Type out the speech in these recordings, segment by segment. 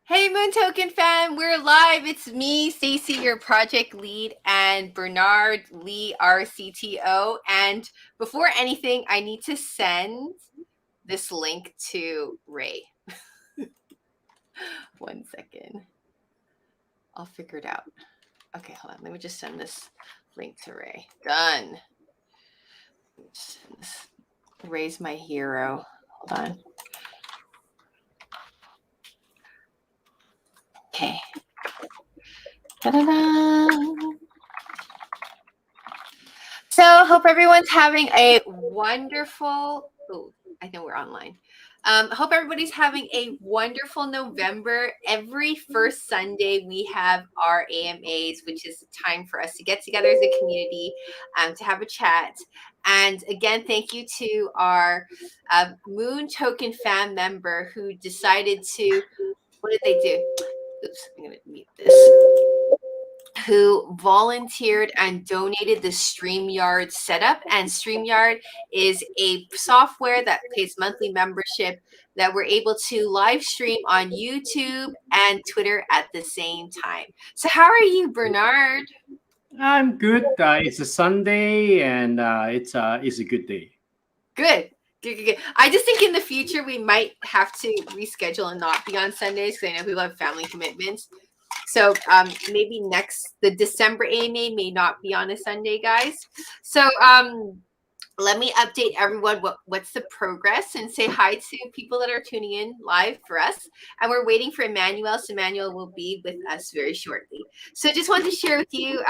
Hey MoonToken Fam, we're live. It's me, Stacy, your project lead, and Bernard Lee, our CTO. And before anything, I need to send this link to Ray. 1 second. I'll figure it out. Okay, hold on. Let me just send this link to Ray. Done. Ray's my hero. Hold on. Okay. Ta-da-da. So, hope everyone's having a wonderful. Oh, I know we're online. Hope everybody's having a wonderful November. Every first Sunday, we have our AMAs, which is time for us to get together as a community to have a chat. And again, thank you to our MoonToken Fam member who decided to. What did they do? Oops, I'm going to mute this. Who volunteered and donated the StreamYard setup. And StreamYard is a software that pays monthly membership that we're able to live stream on YouTube and Twitter at the same time. So how are you, Bernard? I'm good. It's a Sunday, and it's a good day. Good. Good. I just think in the future we might have to reschedule and not be on Sundays because I know people have family commitments. So maybe the December AMA may not be on a Sunday, guys. So let me update everyone what's the progress and say hi to people that are tuning in live for us. And we're waiting for Emmanuel. So Emmanuel will be with us very shortly. So just wanted to share with you,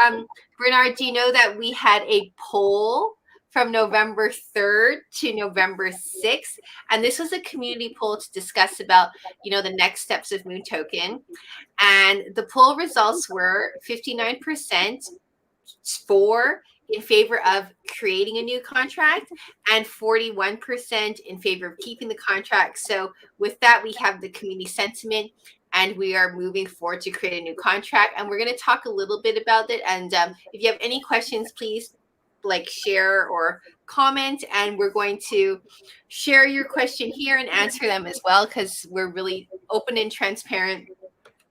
Bernard, do you know that we had a poll from November 3rd to November 6th. And this was a community poll to discuss about, the next steps of MoonToken. And the poll results were 59% in favor of creating a new contract and 41% in favor of keeping the contract. So with that, we have the community sentiment and we are moving forward to create a new contract. And we're going to talk a little bit about it. And if you have any questions, please share or comment, and we're going to share your question here and answer them as well because we're really open and transparent,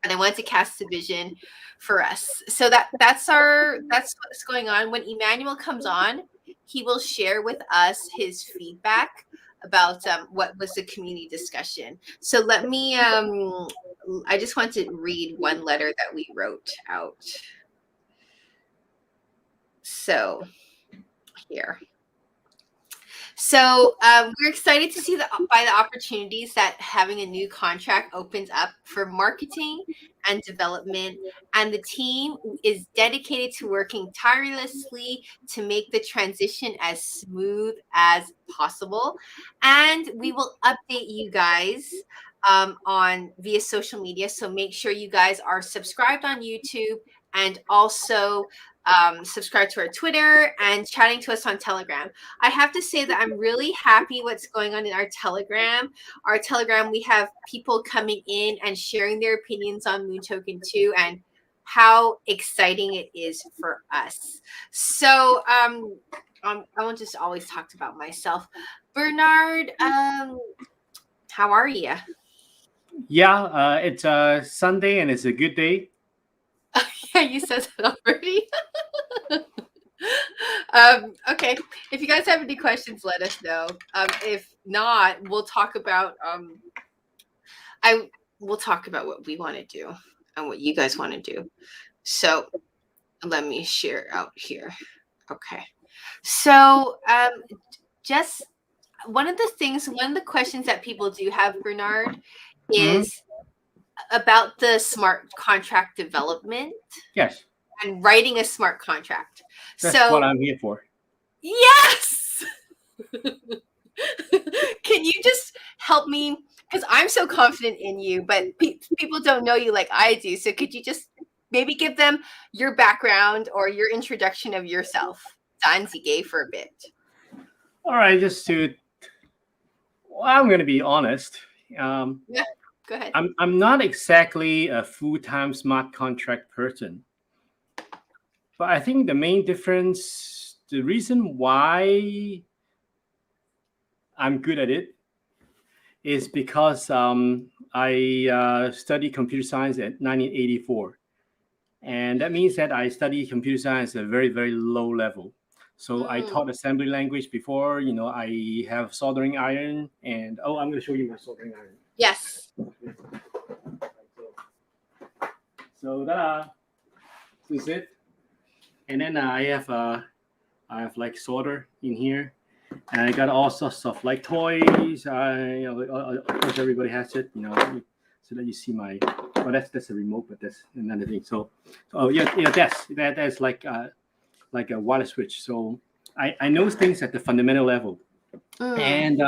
and I want to cast a vision for us. So that's what's going on. When Emmanuel comes on, he will share with us his feedback about what was the community discussion. So let me I just want to read one letter that we wrote out. So here. So we're excited to see by the opportunities that having a new contract opens up for marketing and development. And the team is dedicated to working tirelessly to make the transition as smooth as possible. And we will update you guys on via social media. So make sure you guys are subscribed on YouTube and also subscribe to our Twitter and chatting to us on Telegram. I have to say that I'm really happy what's going on in our Telegram. Our Telegram, we have people coming in and sharing their opinions on MoonToken 2 and how exciting it is for us. So I won't just always talk about myself. Bernard, how are you? Yeah, it's a Sunday and it's a good day. Yeah, you said that already. Okay, if you guys have any questions, let us know. If not, we'll talk about we'll talk about what we want to do and what you guys want to do. So let me share out here. Okay, so just one of the questions that people do have, Bernard, is about the smart contract development. Yes. And writing a smart contract. That's what I'm here for. Yes. Can you just help me? Because I'm so confident in you, but people don't know you like I do. So could you just maybe give them your background or your introduction of yourself? Danzige for a bit. All right, I'm going to be honest. Yeah, go ahead. I'm not exactly a full-time smart contract person. But I think the main difference, the reason why I'm good at it, is because I studied computer science at 1984. And that means that I studied computer science at a very, very low level. So I taught assembly language before. I have soldering iron, and I'm going to show you my soldering iron. Yes. So that this is it. And then I have like solder in here, and I got all sorts of like toys. Of course, everybody has it. So that you see my. Oh, that's a remote, but that's another thing. So that's like a wireless switch. So I know things at the fundamental level. And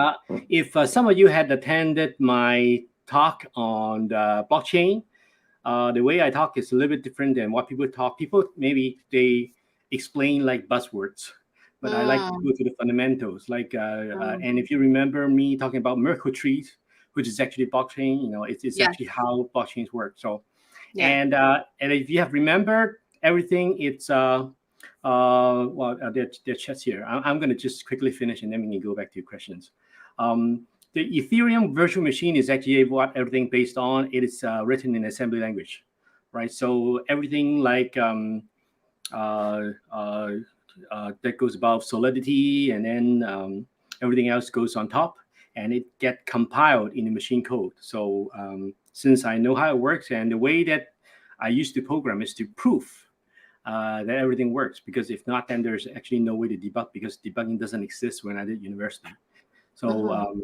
if some of you had attended my talk on the blockchain, the way I talk is a little bit different than what people talk. People maybe they explain like buzzwords, but I like to go to the fundamentals. And if you remember me talking about Merkle trees, which is actually blockchain, it's actually how blockchains work. So, and if you have remembered everything, it's there are chats here. I'm going to just quickly finish, and then we can go back to your questions. The Ethereum virtual machine is actually what everything based on. It is written in assembly language, right? So everything like that goes above solidity, and then everything else goes on top, and it get compiled in the machine code. So since I know how it works, and the way that I used to program is to prove that everything works, because if not, then there's actually no way to debug, because debugging doesn't exist when I did university. So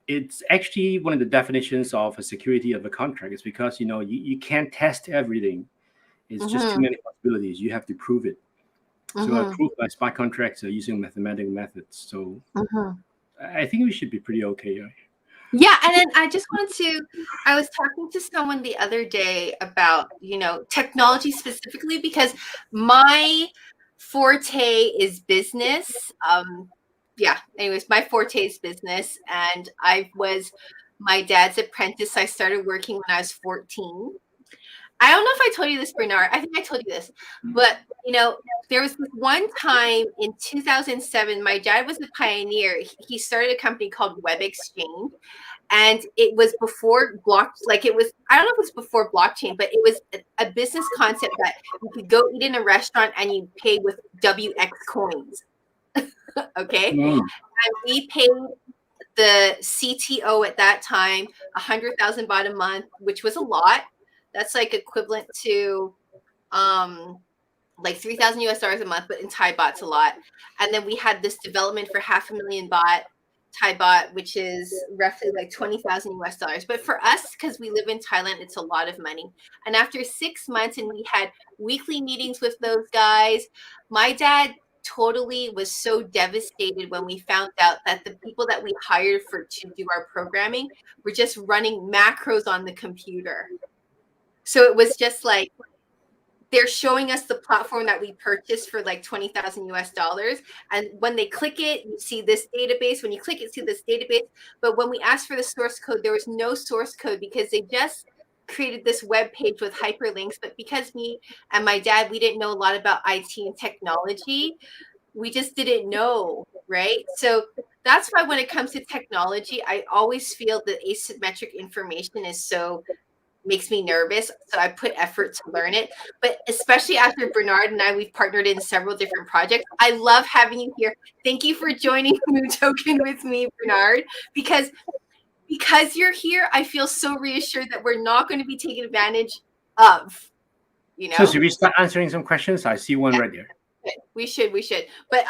it's actually one of the definitions of a security of a contract. Is because you can't test everything. It's just too many possibilities. You have to prove it. So I prove by smart contracts using mathematical methods. So I think we should be pretty okay. Right? Yeah, and then I was talking to someone the other day about, technology specifically, because my forte is business. Anyways, my forte is business, and I was my dad's apprentice. I started working when I was 14. I don't know if I told you this, Bernard. I think I told you this, but there was this one time in 2007. My dad was a pioneer. He started a company called Web Exchange, and it was before I don't know if it was before blockchain, but it was a business concept that you could go eat in a restaurant and you pay with WX coins. Okay, and we paid the CTO at that time 100,000 baht a month, which was a lot. That's like equivalent to like 3,000 US dollars a month, but in Thai baht's a lot. And then we had this development for 500,000 baht, Thai baht, which is roughly like 20,000 US dollars. But for us, because we live in Thailand, it's a lot of money. And after 6 months, and we had weekly meetings with those guys, my dad totally was so devastated when we found out that the people that we hired to do our programming were just running macros on the computer. So it was just like, they're showing us the platform that we purchased for like 20,000 US dollars. And when they click it, you see this database. When you click it, see this database. But when we asked for the source code, there was no source code, because they just created this web page with hyperlinks. But because me and my dad, we didn't know a lot about IT and technology, we just didn't know, right? So that's why when it comes to technology, I always feel that asymmetric information makes me nervous. So I put effort to learn it. But especially after Bernard and I, we've partnered in several different projects. I love having you here. Thank you for joining MoonToken with me, Bernard, because you're here, I feel so reassured that we're not going to be taken advantage of, So should we start answering some questions? I see one right there. We should. But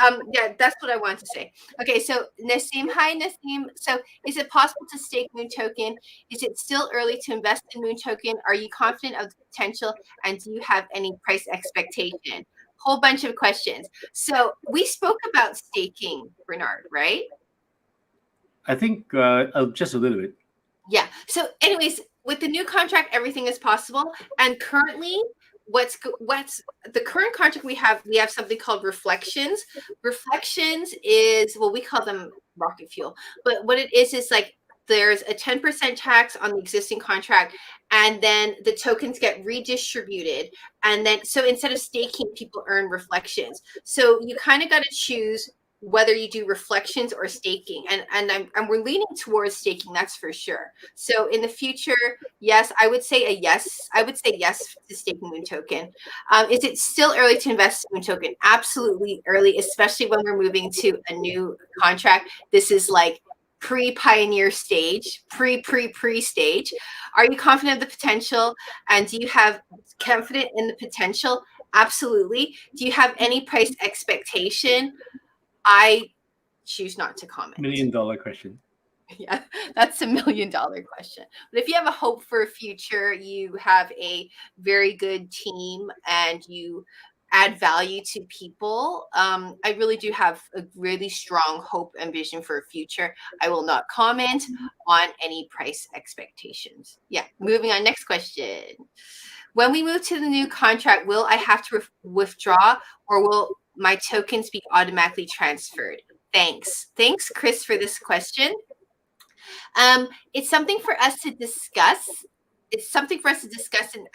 that's what I want to say. Okay, so Nassim, hi Nassim. So is it possible to stake MoonToken? Is it still early to invest in MoonToken? Are you confident of the potential? And do you have any price expectation? Whole bunch of questions. So we spoke about staking, Bernard, right? I think just a little bit. Yeah. So anyways, with the new contract, everything is possible. And currently, what's the current contract we have something called reflections. Reflections is, well, we call them rocket fuel, but what it is like there's a 10% tax on the existing contract, and then the tokens get redistributed, and then so instead of staking, people earn reflections. So you kind of got to choose whether you do reflections or staking, and we're leaning towards staking, that's for sure. So in the future, yes, I would say yes to staking MoonToken. Is it still early to invest in MoonToken? Absolutely early, especially when we're moving to a new contract. This is like pre-pioneer stage, pre stage. Are you confident of the potential, and do you have confidence in the potential? Absolutely. Do you have any price expectation? I choose not to comment. $1 million question. Yeah, that's $1 million question. But if you have a hope for a future, you have a very good team, and you add value to people, I really do have a really strong hope and vision for a future. I will not comment on any price expectations. Yeah, moving on. Next question. When we move to the new contract, will I have to withdraw, or will my tokens be automatically transferred? Thanks, Chris, for this question. It's something for us to discuss.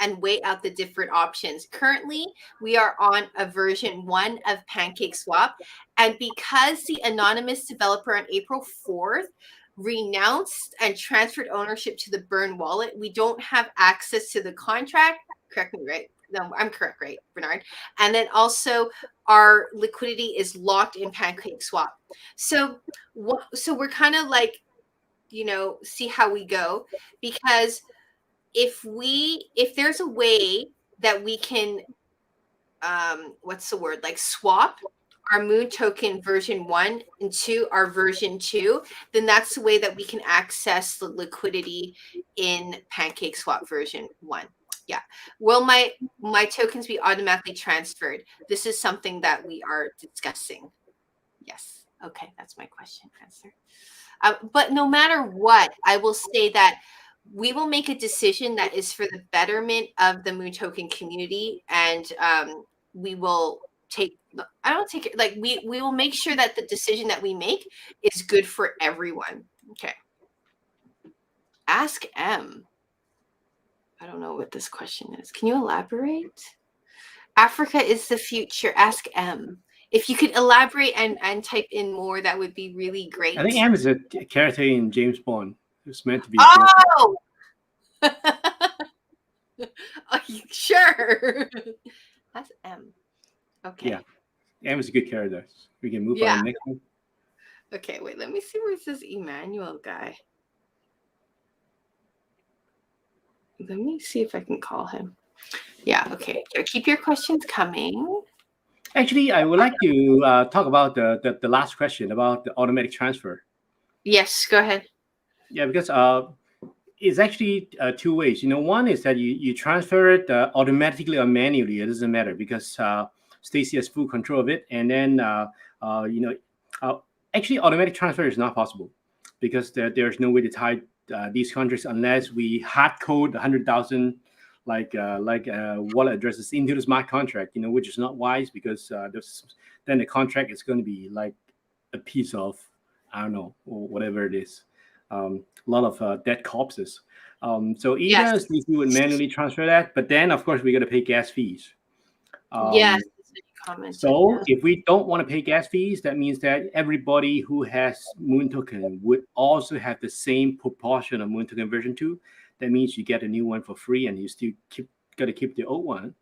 And weigh out the different options. Currently, we are on a version 1 of PancakeSwap. And because the anonymous developer on April 4th renounced and transferred ownership to the Burn wallet, we don't have access to the contract. Correct me, right? No, I'm correct, right, Bernard? And then also our liquidity is locked in PancakeSwap. So we're kind of like, see how we go, because if there's a way that we can what's the word, like swap our MoonToken version 1 into our version 2, then that's the way that we can access the liquidity in PancakeSwap version 1. Yeah. Will my tokens be automatically transferred? This is something that we are discussing. Yes. Okay, that's my question answer. But no matter what, I will say that we will make a decision that is for the betterment of the MoonToken community, and we will we will make sure that the decision that we make is good for everyone. Okay. Ask M. I don't know what this question is. Can you elaborate? Africa is the future. Ask M. If you could elaborate and type in more, that would be really great. I think M is a character in James Bond. It's meant to be. Oh! Are you sure? That's M. Okay. Yeah. M is a good character. We can move on to the next one. Okay, wait, let me see where's this Emmanuel guy. Let me see if I can call him. Yeah, okay. Keep your questions coming. Actually, I would like to talk about the last question about the automatic transfer. Yes, go ahead. Yeah, because it's actually 2 ways. One is that you transfer it automatically or manually. It doesn't matter, because Stacy has full control of it. And then, actually, automatic transfer is not possible, because there's no way to tie these contracts unless we hard code 100,000 wallet addresses into the smart contract, which is not wise, because then the contract is going to be like a piece of, I don't know, or whatever it is. A lot of dead corpses. So either Stacy would manually transfer that, but then of course we got to pay gas fees. Yes. So if we don't want to pay gas fees, that means that everybody who has MoonToken would also have the same proportion of MoonToken version 2. That means you get a new one for free, and you still got to keep the old one.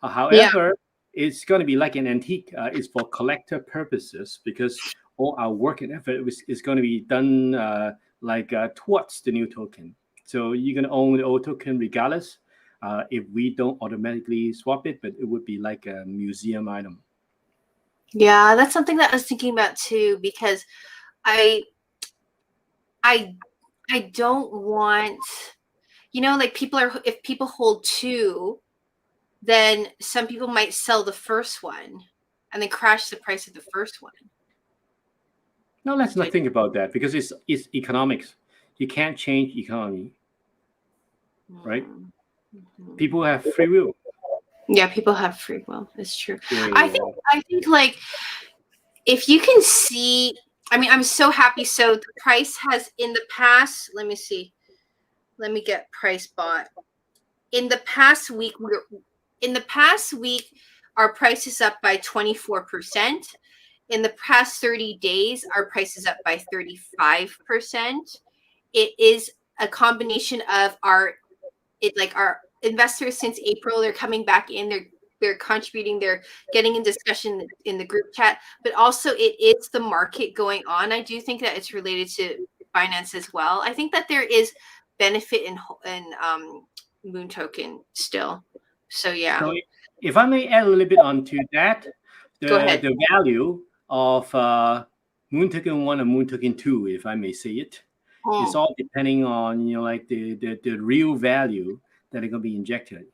However, it's going to be like an antique. It's for collector purposes, because all our work and effort is going to be done towards the new token. So you're going to own the old token regardless. If we don't automatically swap it, but it would be like a museum item. Yeah, that's something that I was thinking about too, because I don't want, like if people hold 2, then some people might sell the first one and then crash the price of the first one. No, let's not think about that, because it's economics. You can't change economy, right? Mm-hmm. People have free will. Yeah, people have free will. It's true. Yeah. I think like, if you can see, I'm so happy. So the price has in the past, let me see. Let me get price bot. In the past week, our price is up by 24%. in the past 30 days, our price is up by 35%. It is a combination of our investors since April. They're coming back in. They're contributing. They're getting in discussion in the group chat. But also, it is the market going on. I do think that it's related to finance as well. I think that there is benefit in MoonToken still. So yeah. So if I may add a little bit onto that, Go ahead. the value of MoonToken 1 and MoonToken 2, if I may say it, it's all depending on like the real value that are going to be injected.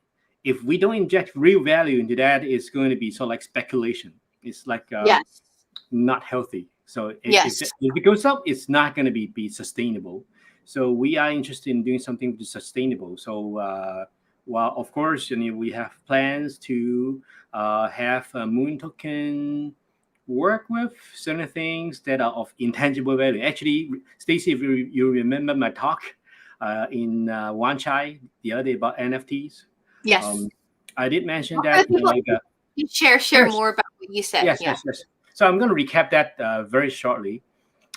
If we don't inject real value into that, it's going to be sort of like speculation. It's like Yes. not healthy. So Yes. if it goes up, it's not going to be sustainable. So we are interested in doing something which is sustainable. So well, of course, we have plans to have a MoonToken work with certain things that are of intangible value. Actually, Stacy, if you remember my talk in Wan Chai the other day about NFTs, Yes. I did mention that. Share Yes. more about what you said. Yes. So I'm going to recap that very shortly.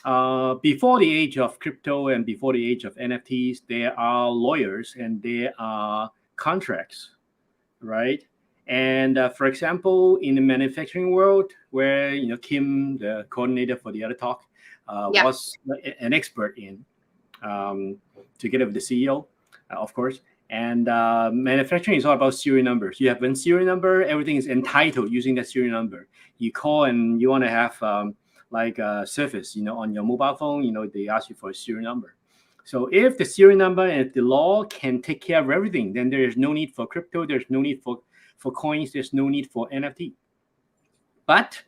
Before the age of crypto and before the age of NFTs, there are lawyers and there are contracts, right? And for example, in the manufacturing world, where Kim, the coordinator for the other talk, was an expert in, together with the CEO, of course. And manufacturing is all about serial numbers. You have one serial number, everything is entitled using that serial number. You call and you want to have like a service, on your mobile phone, they ask you for a serial number. So if the serial number and if the law can take care of everything, then there is no need for crypto. There's no need for coins. There's no need for NFT. But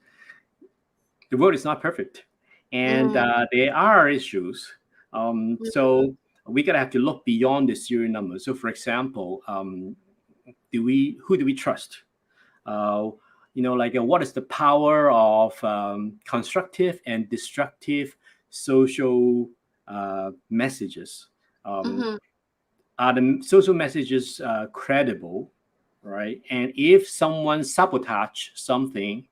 the world is not perfect, and there are issues. So we gotta have to look beyond the serial number. So, for example, who do we trust? What is the power of constructive and destructive social messages? Are the social messages credible, right? And if someone sabotage something,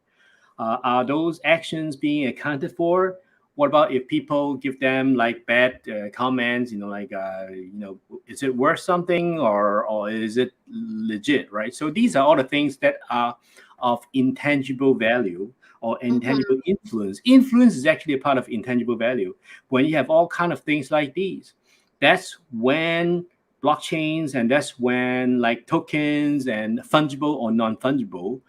are those actions being accounted for? What about if people give them like bad comments? Is it worth something or is it legit, right? So these are all the things that are of intangible value or intangible influence. Influence is actually a part of intangible value. When you have all kind of things like these, that's when blockchains and that's when like tokens and fungible or non-fungible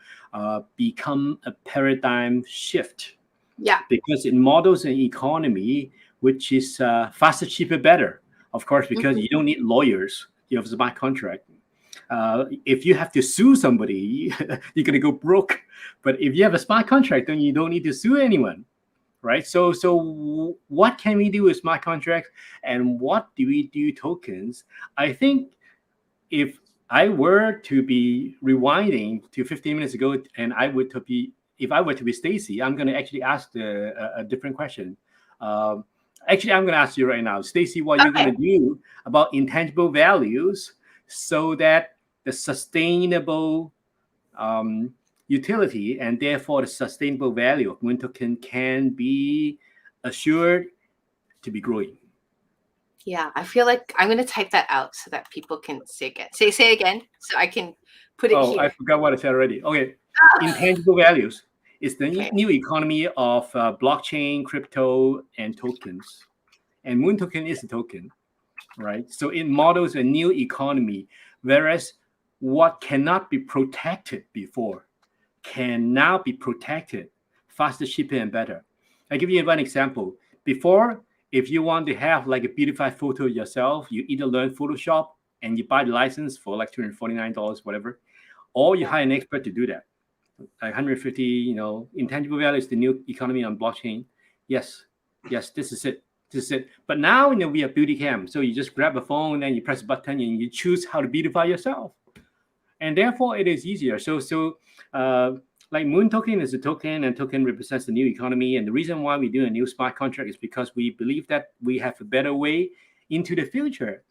become a paradigm shift. Yeah. Because it models an economy which is faster, cheaper, better. Of course, because you don't need lawyers. You have a smart contract. If you have to sue somebody, you're going to go broke. But if you have a smart contract, then you don't need to sue anyone, right? So what can we do with smart contracts, and what do we do tokens? I think if I were to be rewinding to 15 minutes ago, and if I were to be Stacy, I'm going to actually ask a different question. Actually, I'm going to ask you right now, Stacy, what you're going to do about intangible values so that the sustainable utility and therefore the sustainable value of MoonToken can be assured to be growing. Yeah, I feel like I'm going to type that out so that people can say again. Say again so I can put it here. Oh, I forgot what I said already. Okay. Intangible values is the new economy of blockchain, crypto, and tokens. And MoonToken is a token, right? So it models a new economy, whereas what cannot be protected before can now be protected faster, cheaper, and better. I'll give you one example. Before, if you want to have like a beautified photo of yourself, you either learn Photoshop and you buy the license for like $249, whatever, or you hire an expert to do that. Like 150, intangible value is the new economy on blockchain. Yes, this is it. But now, we have beauty cam. So you just grab a phone and you press a button and you choose how to beautify yourself. And therefore, it is easier. So like MoonToken is a token, and token represents the new economy. And the reason why we do a new smart contract is because we believe that we have a better way into the future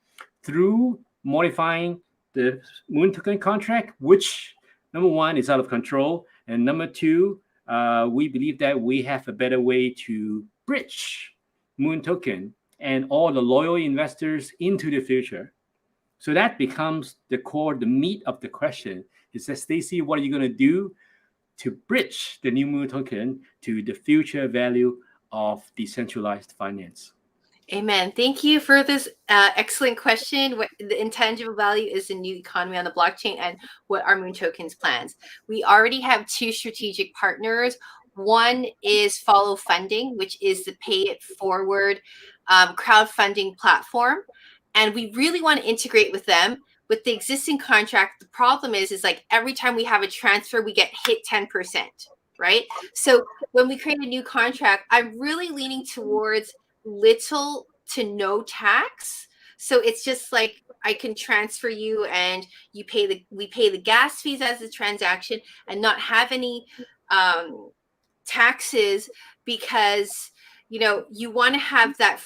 through modifying the MoonToken contract, which number one is out of control, and number two we believe that we have a better way to bridge MoonToken and all the loyal investors into the future. So that becomes the core, the meat of the question. It says, Stacy, what are you going to do to bridge the new MoonToken to the future value of decentralized finance? Amen. Thank you for this excellent question. What the intangible value is the new economy on the blockchain, and what are MoonTokens plans? We already have 2 strategic partners. One is Follow Funding, which is the pay it forward crowdfunding platform. And we really want to integrate with them. With the existing contract, the problem is like every time we have a transfer, we get hit 10%, right? So when we create a new contract, I'm really leaning towards little to no tax. So it's just like I can transfer you and we pay the gas fees as a transaction and not have any taxes, because you want to have that.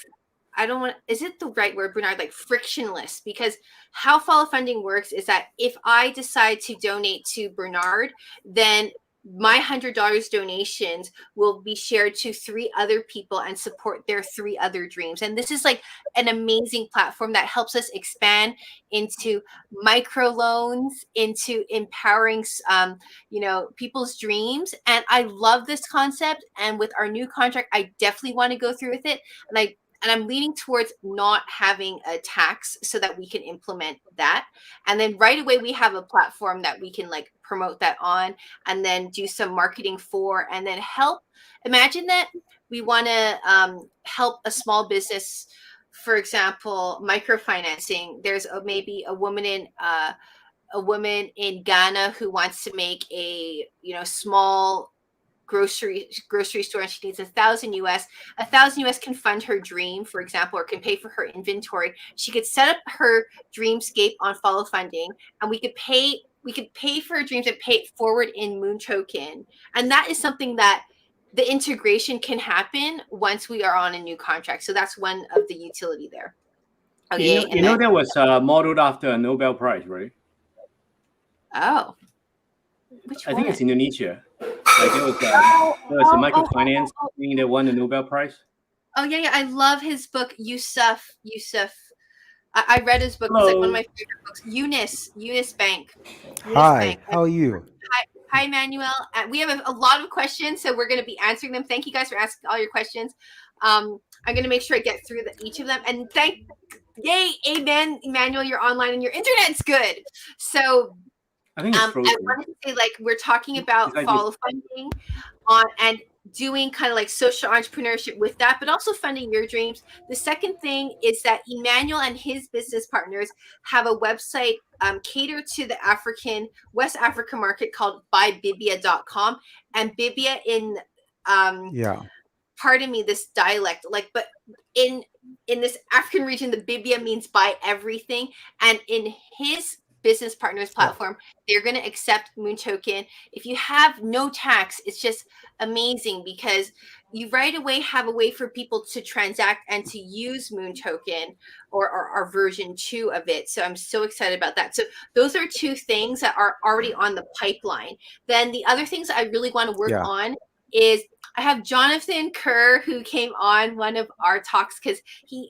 I don't want, is it the right word, Bernard? Like frictionless, because how follow funding works is that if I decide to donate to Bernard, then my $100 donations will be shared to 3 other people and support their 3 other dreams. And this is like an amazing platform that helps us expand into microloans, into empowering, people's dreams. And I love this concept. And with our new contract, I definitely want to go through with it. And I'm leaning towards not having a tax so that we can implement that. And then right away, we have a platform that we can like promote that on, and then do some marketing for, and then help. Imagine that we want to help a small business, for example, microfinancing. There's maybe a woman in Ghana who wants to make a small grocery store, and she needs $1,000 US. $1,000 can fund her dream, for example, or can pay for her inventory. She could set up her dreamscape on Follow Funding, and we could pay for her dreams and pay it forward in MoonToken. And that is something that the integration can happen once we are on a new contract. So that's one of the utility there. Okay, that was modeled after a Nobel Prize, right? Oh, I think it's Indonesia. Like there was a microfinance thing that won the Nobel Prize. Oh yeah. I love his book, Yusuf. I read his book. It's like one of my favorite books. Eunice Bank. Hi, how are you? Hi, Manuel. We have a lot of questions, so we're going to be answering them. Thank you guys for asking all your questions. I'm going to make sure I get through each of them. And yay, amen, Emmanuel, you're online and your internet's good. So I think it's frozen. I wanted to say, like, we're talking about follow funding and doing kind of like social entrepreneurship with that, but also funding your dreams. The second thing is that Emmanuel and his business partners have a website catered to the West Africa market called buybibia.com. And Bibia in pardon me, this dialect, but in this African region, the Bibia means buy everything. And in his business partners platform, they're going to accept MoonToken. If you have no tax, it's just amazing, because you right away have a way for people to transact and to use MoonToken or our version 2 of it. So I'm so excited about that. So those are 2 things that are already on the pipeline. Then the other things I really want to work on is I have Jonathan Kerr, who came on one of our talks because he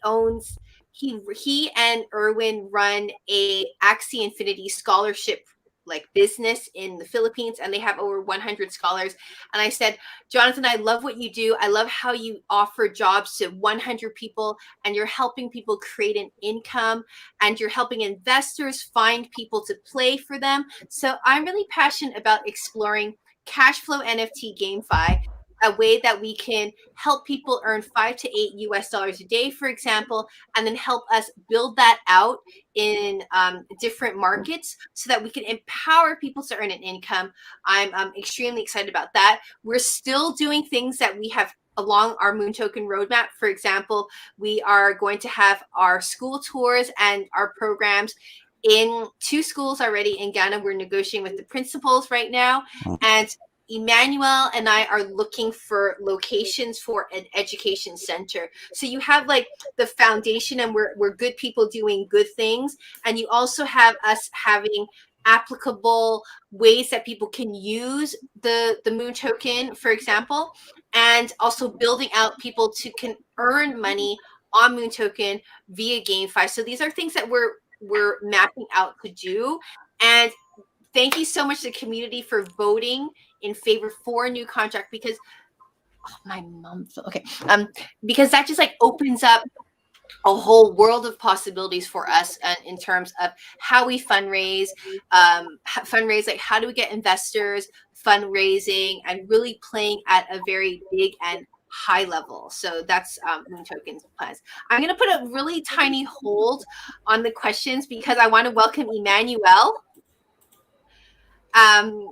and Erwin run a Axie Infinity scholarship business in the Philippines, and they have over 100 scholars. And I said, Jonathan, I love what you do. I love how you offer jobs to 100 people, and you're helping people create an income, and you're helping investors find people to play for them. So I'm really passionate about exploring cash flow NFT GameFi, a way that we can help people earn $5 to $8 a day, for example, and then help us build that out in different markets so that we can empower people to earn an income. I'm extremely excited about that. We're still doing things that we have along our MoonToken roadmap. For example, we are going to have our school tours and our programs in 2 schools already in Ghana. We're negotiating with the principals right now. And Emmanuel and I are looking for locations for an education center. So you have the foundation, and we're good people doing good things. And you also have us having applicable ways that people can use the Moon token, for example, and also building out people to can earn money on Moon token via GameFi. So these are things that we're mapping out to do. And thank you so much to the community for voting in favor for a new contract, because my mom, okay, because that just like opens up a whole world of possibilities for us in terms of how we fundraise, like how do we get investors, fundraising, and really playing at a very big and high level. So that's MoonToken's plans. I'm going to put a really tiny hold on the questions because I want to welcome Emmanuel. I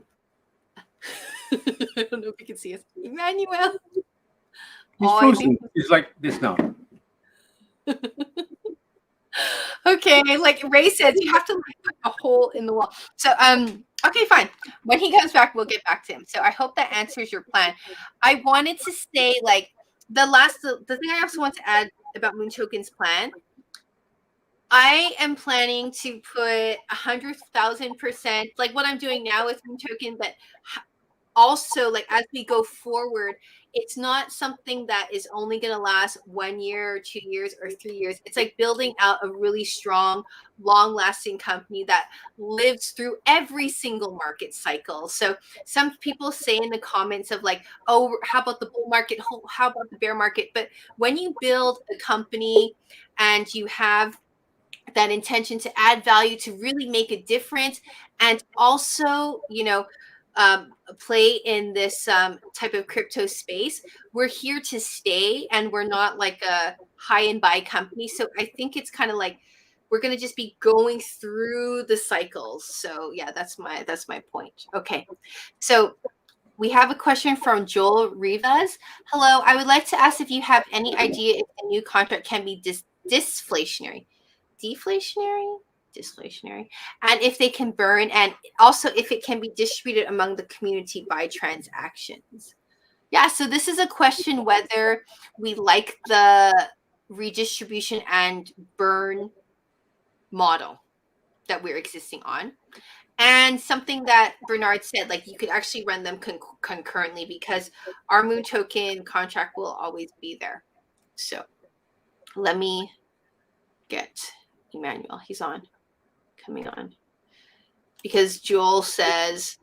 don't know if you can see us. Emmanuel. He's frozen. It's like this now. Okay, like Ray says, you have to like put a hole in the wall. So okay, fine. When he comes back, we'll get back to him. So I hope that answers your plan. I wanted to say like the thing I also want to add about MoonToken's plan. I am planning to put 100,000%, like what I'm doing now with MoonToken, but also like as we go forward, it's not something that is only going to last 1 year or 2 years or 3 years. It's like building out a really strong, long-lasting company that lives through every single market cycle. So some people say in the comments of like, oh, how about the bull market? How about the bear market? But when you build a company and you have that intention to add value, to really make a difference, and also, play in this type of crypto space, we're here to stay, and we're not like a high and buy company. So I think it's kind of like we're going to just be going through the cycles. So yeah, that's my point. Okay, so we have a question from Joel Rivas. Hello, I would like to ask if you have any idea if the new contract can be deflationary, and if they can burn, and also if it can be distributed among the community by transactions. Yeah, so this is a question whether we like the redistribution and burn model that we're existing on. And something that Bernard said, like you could actually run them concurrently because our Moon token contract will always be there. So let me get Emmanuel. He's coming on. Because Joel says,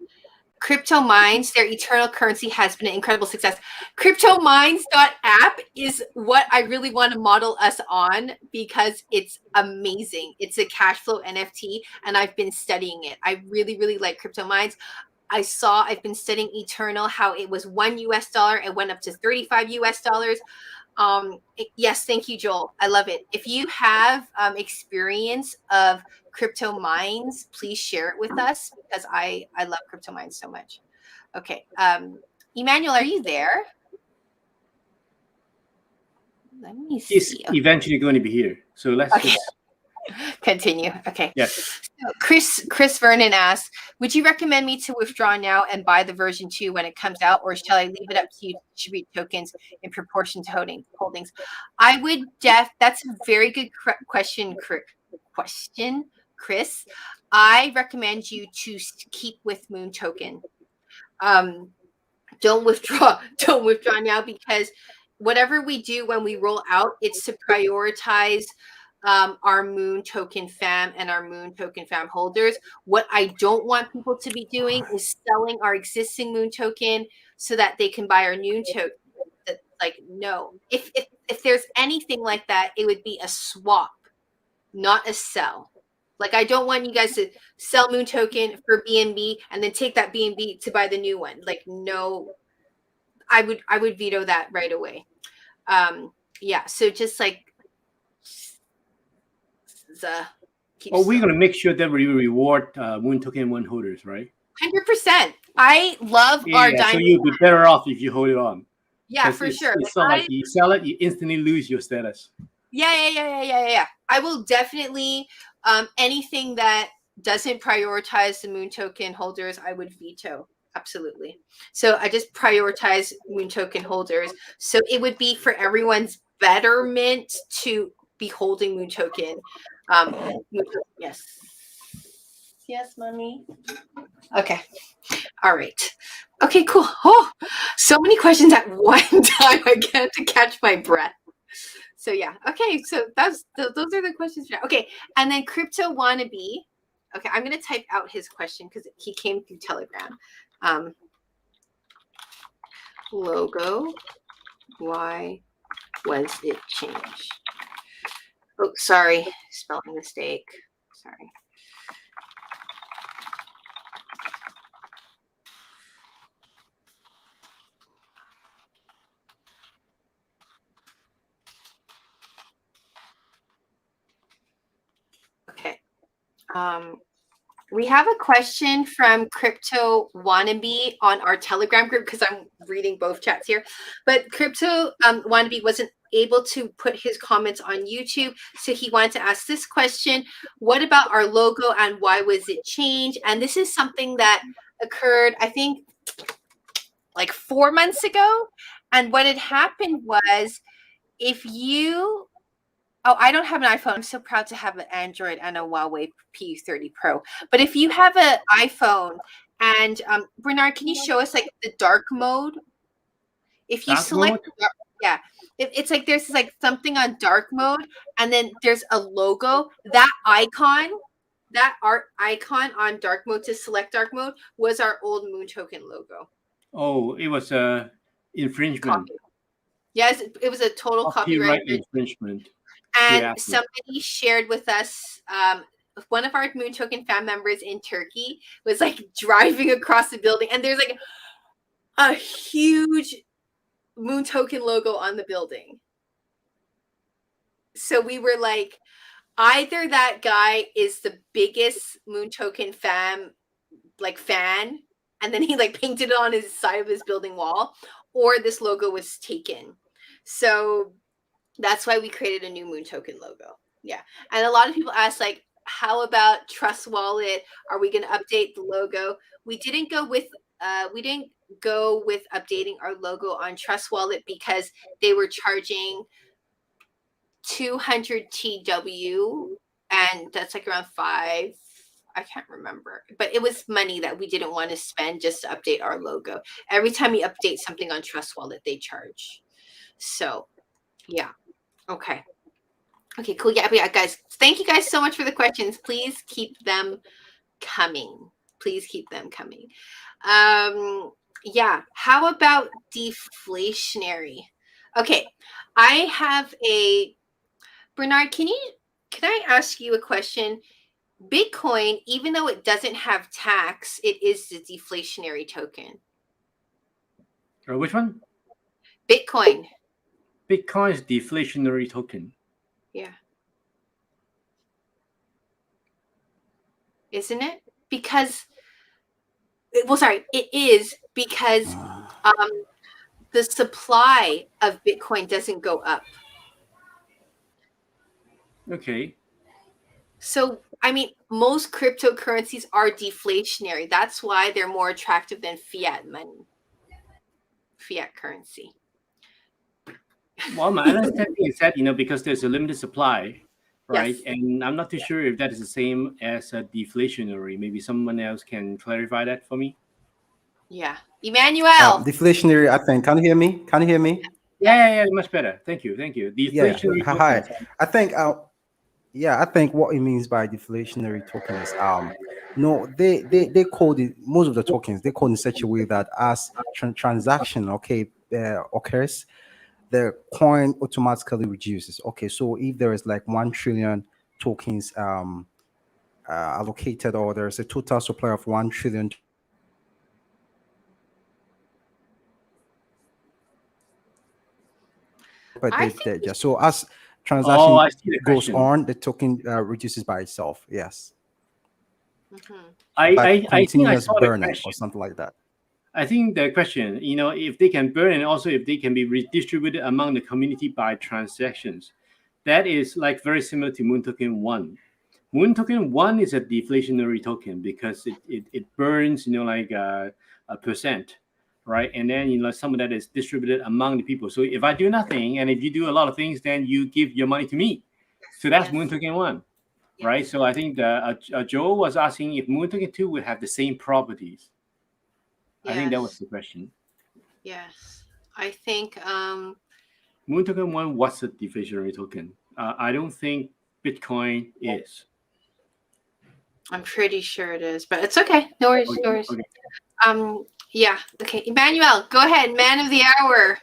crypto mines, their eternal currency has been an incredible success. Cryptomines.app is what I really want to model us on because it's amazing. It's a cash flow NFT, and I've been studying it. I really, really like crypto mines. I've been studying Eternal, how it was $1 it went up to $35. Yes, thank you, Joel. I love it. If you have experience of crypto mines, please share it with us because I love crypto mines so much. Okay, Emmanuel, are you there? Let me see. He's eventually going to be here, so let's just continue. Okay. Yes. So Chris Vernon asks, would you recommend me to withdraw now and buy the version 2 when it comes out, or shall I leave it up to you to distribute tokens in proportion to holdings? I would that's a very good question, Chris. I recommend you to keep with Moon token. Don't withdraw now, because whatever we do when we roll out, it's to prioritize our MoonToken Fam and our MoonToken Fam holders. What I don't want people to be doing is selling our existing Moon token so that they can buy our new token. Like, no. If there's anything like that, it would be a swap, not a sell. Like, I don't want you guys to sell Moon token for BNB and then take that BNB to buy the new one. Like, no, I would veto that right away. Yeah, so just like we're going to make sure that we reward Moon token 1 holders, right? 100%. I love our diamond. So you'll be better off if you hold it on. Yeah, for sure. It's not like you sell it, you instantly lose your status. Yeah. I will definitely anything that doesn't prioritize the Moon token holders, I would veto. Absolutely. So I just prioritize Moon token holders. So it would be for everyone's betterment to be holding Moon token. Yes. Yes, mommy. Okay. All right. Okay, cool. Oh, so many questions at one time. I get to catch my breath. So yeah. Okay. So those are the questions. Okay. And then Crypto Wannabe. Okay, I'm gonna type out his question because he came through Telegram. Logo. Why was it changed? Oh, sorry. Spelling mistake. Sorry. Okay. We have a question from Crypto Wannabe on our Telegram group because I'm reading both chats here. But Crypto Wannabe wasn't able to put his comments on YouTube, so he wanted to ask this question: what about our logo and why was it changed? And this is something that occurred, I think, like 4 months ago. And what had happened was, if you I don't have an iPhone. I'm so proud to have an Android and a Huawei P30 Pro. But if you have an iPhone and Bernard, can you show us like the dark mode? If you select, yeah, it's like there's like something on dark mode, and then there's a logo. That icon on dark mode to select dark mode was our old MoonToken logo. Oh, it was infringement. Yes, it was a total copyright infringement. And somebody shared with us, one of our MoonToken Fam members in Turkey was like driving across the building, and there's like a huge MoonToken logo on the building. So we were like, either that guy is the biggest MoonToken Fam like fan, and then he like painted it on his side of his building wall, or this logo was taken. So that's why we created a new MoonToken logo. Yeah. And a lot of people ask, like, how about Trust Wallet? Are we going to update the logo? We didn't go with updating our logo on Trust Wallet because they were charging 200 TW, and that's like around 5. I can't remember, but it was money that we didn't want to spend just to update our logo. Every time you update something on Trust Wallet, they charge. So, yeah. Okay, cool. Yeah, guys, thank you guys so much for the questions. Please keep them coming. Yeah, how about deflationary? Okay, I have Bernard, can I ask you a question? Bitcoin, even though it doesn't have tax, it is the deflationary token. Which one? Bitcoin. Bitcoin is deflationary token. Yeah. Isn't it? Because, it is because the supply of Bitcoin doesn't go up. Okay. So, I mean, most cryptocurrencies are deflationary. That's why they're more attractive than fiat money, fiat currency. Well, my understanding is that, because there's a limited supply, right? Yes. And I'm not too sure if that is the same as a deflationary. Maybe someone else can clarify that for me. Yeah. Emmanuel. Deflationary, I think. Can you hear me? Yeah, much better. Thank you. Deflationary. Yeah. Hi. I think I think what it means by deflationary token is no, they code it, most of the tokens they code in such a way that as transaction occurs, the coin automatically reduces. Okay, so if there is like 1 trillion tokens allocated, or there's a total supply of 1 trillion, but so as transaction goes on, the token reduces by itself. Yes. Mm-hmm. I think I saw burning the question. Or something like that. I think the question, if they can burn, and also if they can be redistributed among the community by transactions, that is like very similar to MoonToken 1. MoonToken 1 is a deflationary token because it burns, like a percent, right? And then, some of that is distributed among the people. So if I do nothing, and if you do a lot of things, then you give your money to me. So that's MoonToken 1. right? So I think Joe was asking if MoonToken 2 would have the same properties. I think that was the question. Yes. I think MoonToken 1, what's a deflationary token? I don't think Bitcoin is. I'm pretty sure it is, but it's okay. No worries, Okay, no worries. okay. Yeah. Okay, Emmanuel, go ahead. Man of the hour.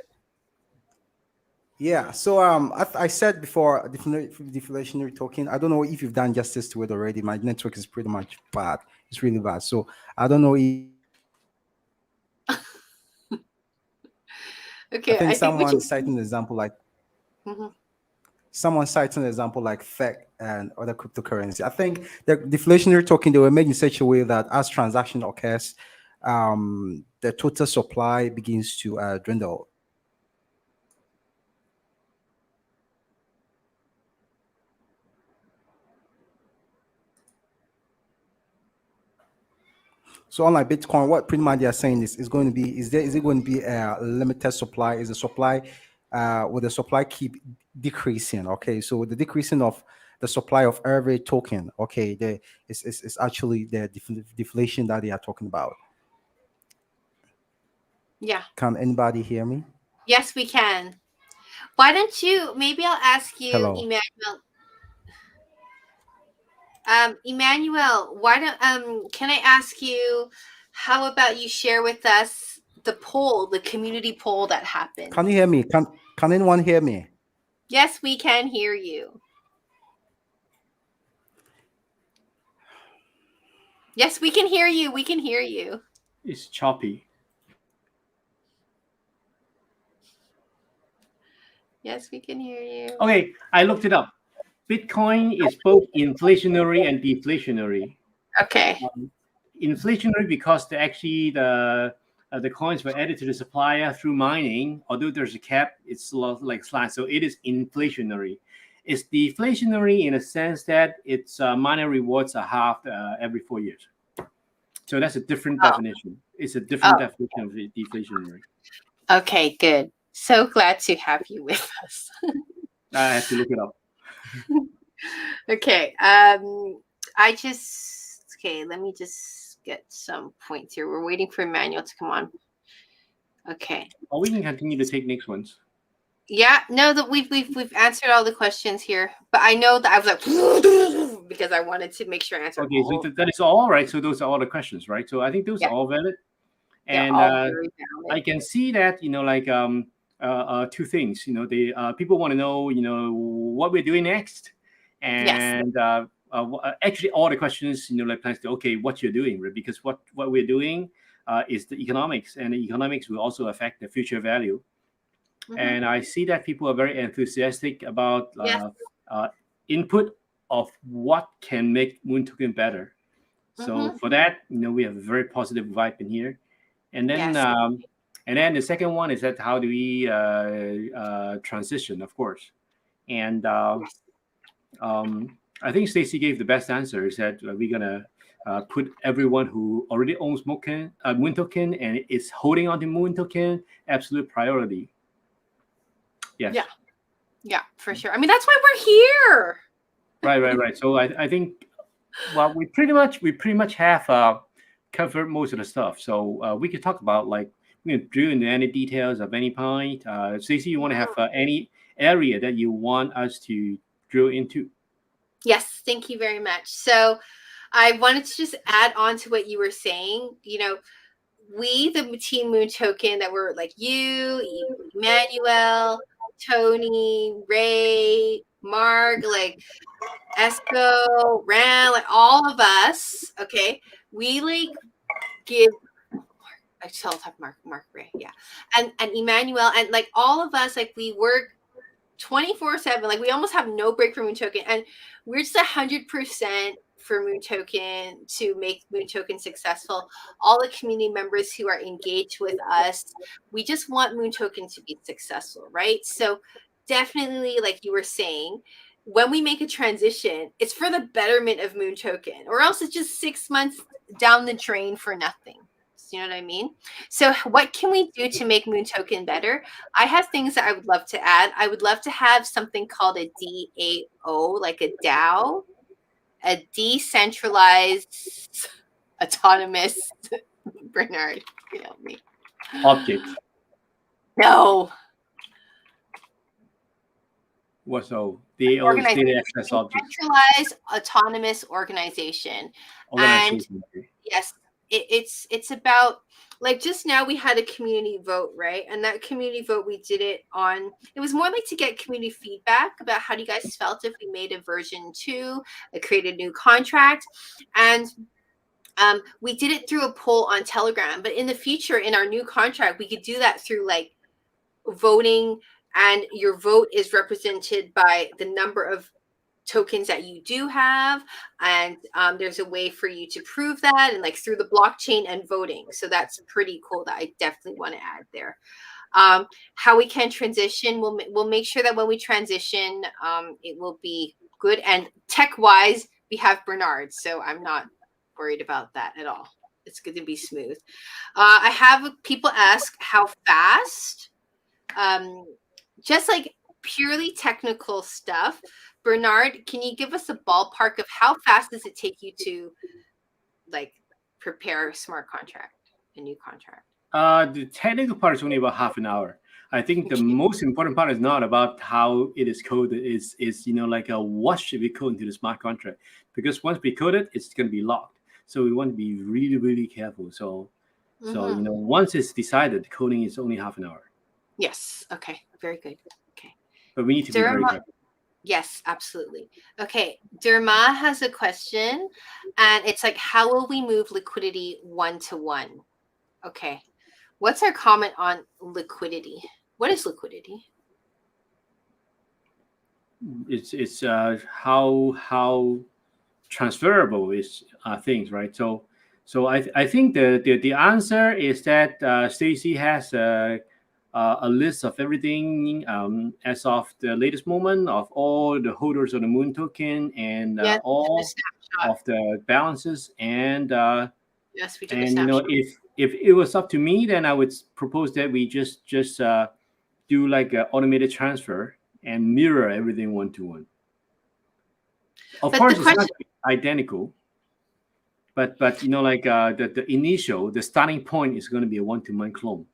Yeah. So I said before, deflationary token. I don't know if you've done justice to it already. My network is pretty much bad. It's really bad. So I don't know if I Okay, think I think we someone should. citing an example like Mhm. someone cites an example like FEC and other cryptocurrency. I think the deflationary token they were made in such a way that as transaction occurs, the total supply begins to dwindle. So unlike Bitcoin, what pretty much they are saying is going to be is it going to be a limited supply? Is the supply will the supply keep decreasing? Okay, so the decreasing of the supply of every token, okay, is actually the deflation that they are talking about. Yeah. Can anybody hear me? Yes, we can. Why don't you? Maybe I'll ask you, Hello. Emmanuel. Emmanuel, why don't can I ask you, how about you share with us the poll, the community poll that happened? Can you hear me? Can anyone hear me? Yes, we can hear you. Yes, we can hear you. We can hear you. It's choppy. Yes, we can hear you. Okay, I looked it up. Bitcoin is both inflationary and deflationary. Okay. Inflationary because the coins were added to the supplier through mining. Although there's a cap, it's like slide, so it is inflationary. It's deflationary in a sense that its miner rewards are halved every 4 years. So that's a different definition. It's a different definition of deflationary. Okay, good. So glad to have you with us. I have to look it up. Okay. Let me just get some points here. We're waiting for Emmanuel to come on. Okay. Or we can continue to take next ones. Yeah, no, that we've answered all the questions here, but I know that I was like because I wanted to make sure I answered. Okay, so that is all right. So those are all the questions, right? So I think those are all valid. And all very valid. I can see that, like two things. The people want to know, what we're doing next, and actually all the questions, like plans to okay, what you're doing, right? Because what we're doing is the economics, and the economics will also affect the future value. And I see that people are very enthusiastic about input of what can make MoonToken better. So for that, we have a very positive vibe in here. And then, the second one is that how do we transition, of course. And I think Stacy gave the best answer. Is that we're gonna put everyone who already owns MoonToken and is holding on to MoonToken absolute priority. Yes. Yeah, for sure. I mean, that's why we're here. Right. So I think, well, we pretty much have covered most of the stuff. So we could talk about we can drill into any details of any point. Stacey, you want to have any area that you want us to drill into? Yes, thank you very much. So I wanted to just add on to what you were saying. We, the team MoonToken, that were like you, Emmanuel, Tony, Ray, Mark, like Esco, Ran, like all of us, okay, we give I still have Mark Ray, yeah. And Emmanuel and all of us, we work 24/7, we almost have no break for MoonToken, and we're just 100% for MoonToken to make MoonToken successful. All the community members who are engaged with us, we just want MoonToken to be successful, right? So definitely, like you were saying, when we make a transition, it's for the betterment of MoonToken, or else it's just 6 months down the drain for nothing. You know what I mean? So what can we do to make MoonToken better? I have things that I would love to add. I would love to have something called a DAO, like a DAO, a decentralized, autonomous Bernard, you help me. Object. No. What so? DAO is data access object. Decentralized autonomous organization. And Organization. yes, it's about, like, just now we had a community vote, right? And that community vote, we did it on, it was more like to get community feedback about how do you guys felt if we made a version 2, create a new contract. And we did it through a poll on Telegram. But in the future, in our new contract, we could do that through like voting, and your vote is represented by the number of tokens that you do have, and there's a way for you to prove that, and like through the blockchain and voting. So that's pretty cool. That I definitely want to add there. How we can transition, we'll make sure that when we transition, it will be good, and tech wise we have Bernard, so I'm not worried about that at all. It's going to be smooth. I have people ask how fast, just like purely technical stuff. Bernard, can you give us a ballpark of how fast does it take you to like prepare a smart contract, a new contract? The technical part is only about half an hour. I think the most important part is not about how it is coded. Is like what should we code into the smart contract? Because once we code it, it's going to be locked. So we want to be really, really careful. So once it's decided, coding is only half an hour. Yes. Okay. Very good. Okay. But we need to be very careful. Yes, absolutely. Okay. Derma has a question, and it's like, how will we move liquidity 1-to-1? Okay. What's our comment on liquidity? What is liquidity? It's how transferable is things, right? So I think the answer is that Stacy has a list of everything as of the latest moment of all the holders of the Moon token, and all of the balances, and yes, we do. And if it was up to me, then I would propose that we just do like an automated transfer and mirror everything 1-to-1. Of course, it's not identical, but the initial, the starting point is going to be a 1-to-1 clone.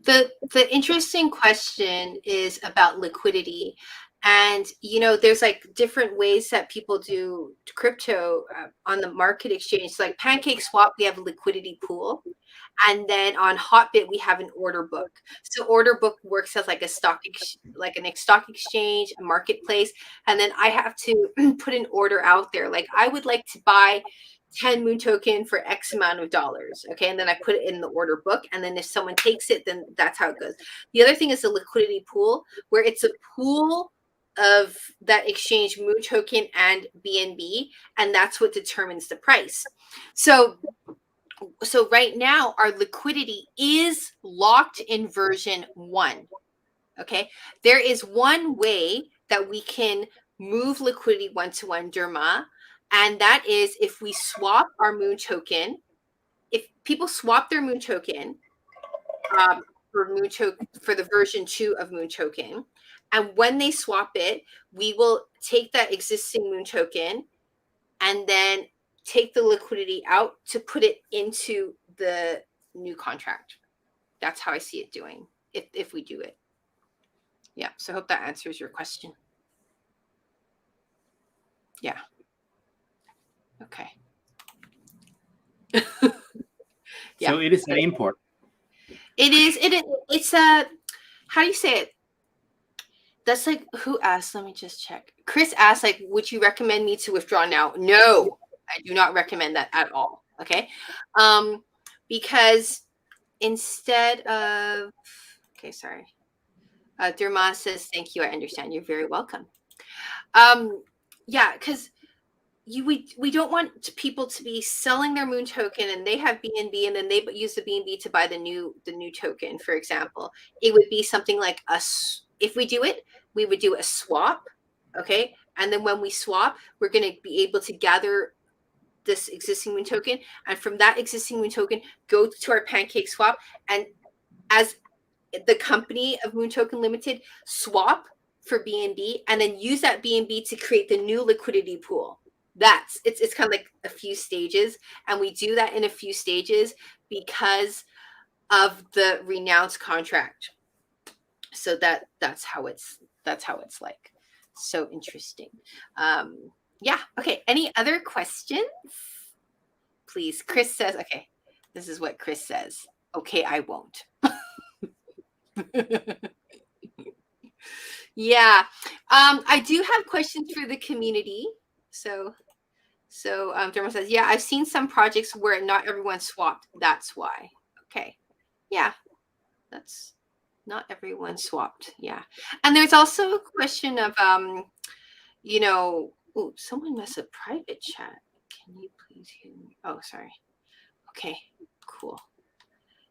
The interesting question is about liquidity. And, there's like different ways that people do crypto on the market exchange. So like PancakeSwap, we have a liquidity pool. And then on Hotbit, we have an order book. So order book works as like a stock exchange, a marketplace. And then I have to put an order out there. Like, I would like to buy 10 Moon token for X amount of dollars. Okay. And then I put it in the order book. And then if someone takes it, then that's how it goes. The other thing is the liquidity pool, where it's a pool of that exchange Moon token and BNB. And that's what determines the price. So right now our liquidity is locked in version 1. Okay. There is one way that we can move liquidity 1-to-1, Derma. And that is if we swap our Moon token, if people swap their Moon token for the version 2 of Moon token, and when they swap it, we will take that existing Moon token and then take the liquidity out to put it into the new contract. That's how I see it doing if we do it. Yeah. So I hope that answers your question. Yeah. Okay. Yeah. So it is an import. It's a, how do you say it? That's like, who asked? Let me just check. Chris asked, like, would you recommend me to withdraw now? No, I do not recommend that at all. Okay. Because instead of, okay, sorry. Derma says, thank you. I understand. You're very welcome. Yeah, because we don't want people to be selling their Moon token and they have BNB and then they use the BNB to buy the new token, for example. It would be something like if we do it, we would do a swap. Okay. And then when we swap, we're going to be able to gather this existing Moon token. And from that existing Moon token, go to our PancakeSwap. And as the company of MoonToken Limited, swap for BNB and then use that BNB to create the new liquidity pool. It's kind of like a few stages, and we do that in a few stages because of the renounced contract. So that's how it's like. So interesting. Yeah. Okay. Any other questions? Please. Chris says, okay, this is what Chris says. Okay, I won't. Yeah. I do have questions for the community. So Dermo says, yeah, I've seen some projects where not everyone swapped. That's why. Okay. Yeah. That's not everyone swapped. Yeah. And there's also a question of, you know, oh, someone must have private chat. Can you please hear me? Oh, sorry. Okay, cool.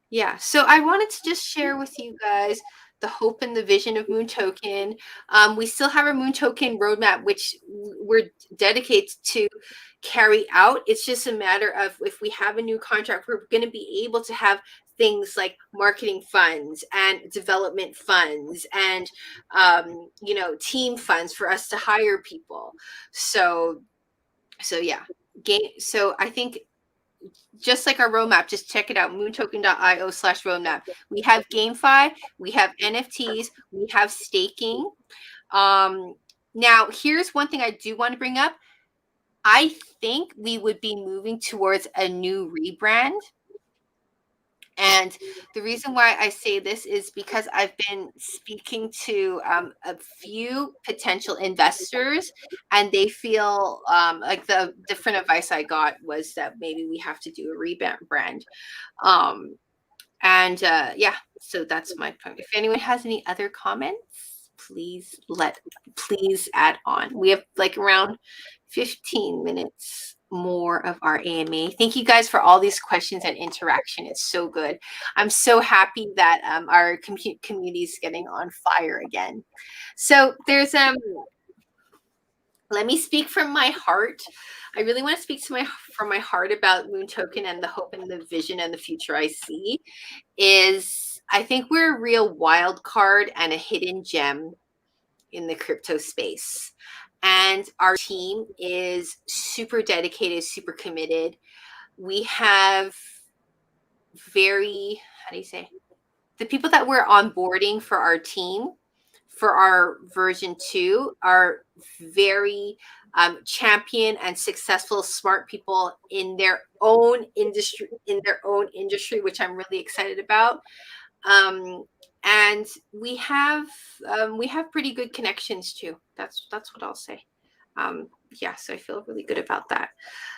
Yeah, so I wanted to just share with you guys the hope and the vision of MoonToken. We still have our MoonToken roadmap, which we're dedicated to carry out. It's just a matter of if we have a new contract, we're going to be able to have things like marketing funds and development funds and, you know, team funds for us to hire people. So yeah, so I think just like our roadmap, just check it out, moontoken.io/roadmap. We have GameFi, we have NFTs, we have staking. Now, here's one thing I do want to bring up. I think we would be moving towards a new rebrand. And the reason why I say this is because I've been speaking to a few potential investors, and they feel like the different advice I got was that maybe we have to do a rebrand. Yeah, so that's my point. If anyone has any other comments, please add on. We have like around 15 minutes more of our AMA. Thank you guys for all these questions and interaction. It's so good. I'm so happy that our community is getting on fire again. So there's let me speak from my heart. I really want to speak to from my heart about MoonToken and the hope and the vision and the future I see. I think we're a real wild card and a hidden gem in the crypto space. And our team is super dedicated, super committed. We have the people that we're onboarding for our team, for our version 2, are very champion and successful, smart people in their own industry, which I'm really excited about. And we have pretty good connections too. That's what I'll say. Yeah, so I feel really good about that.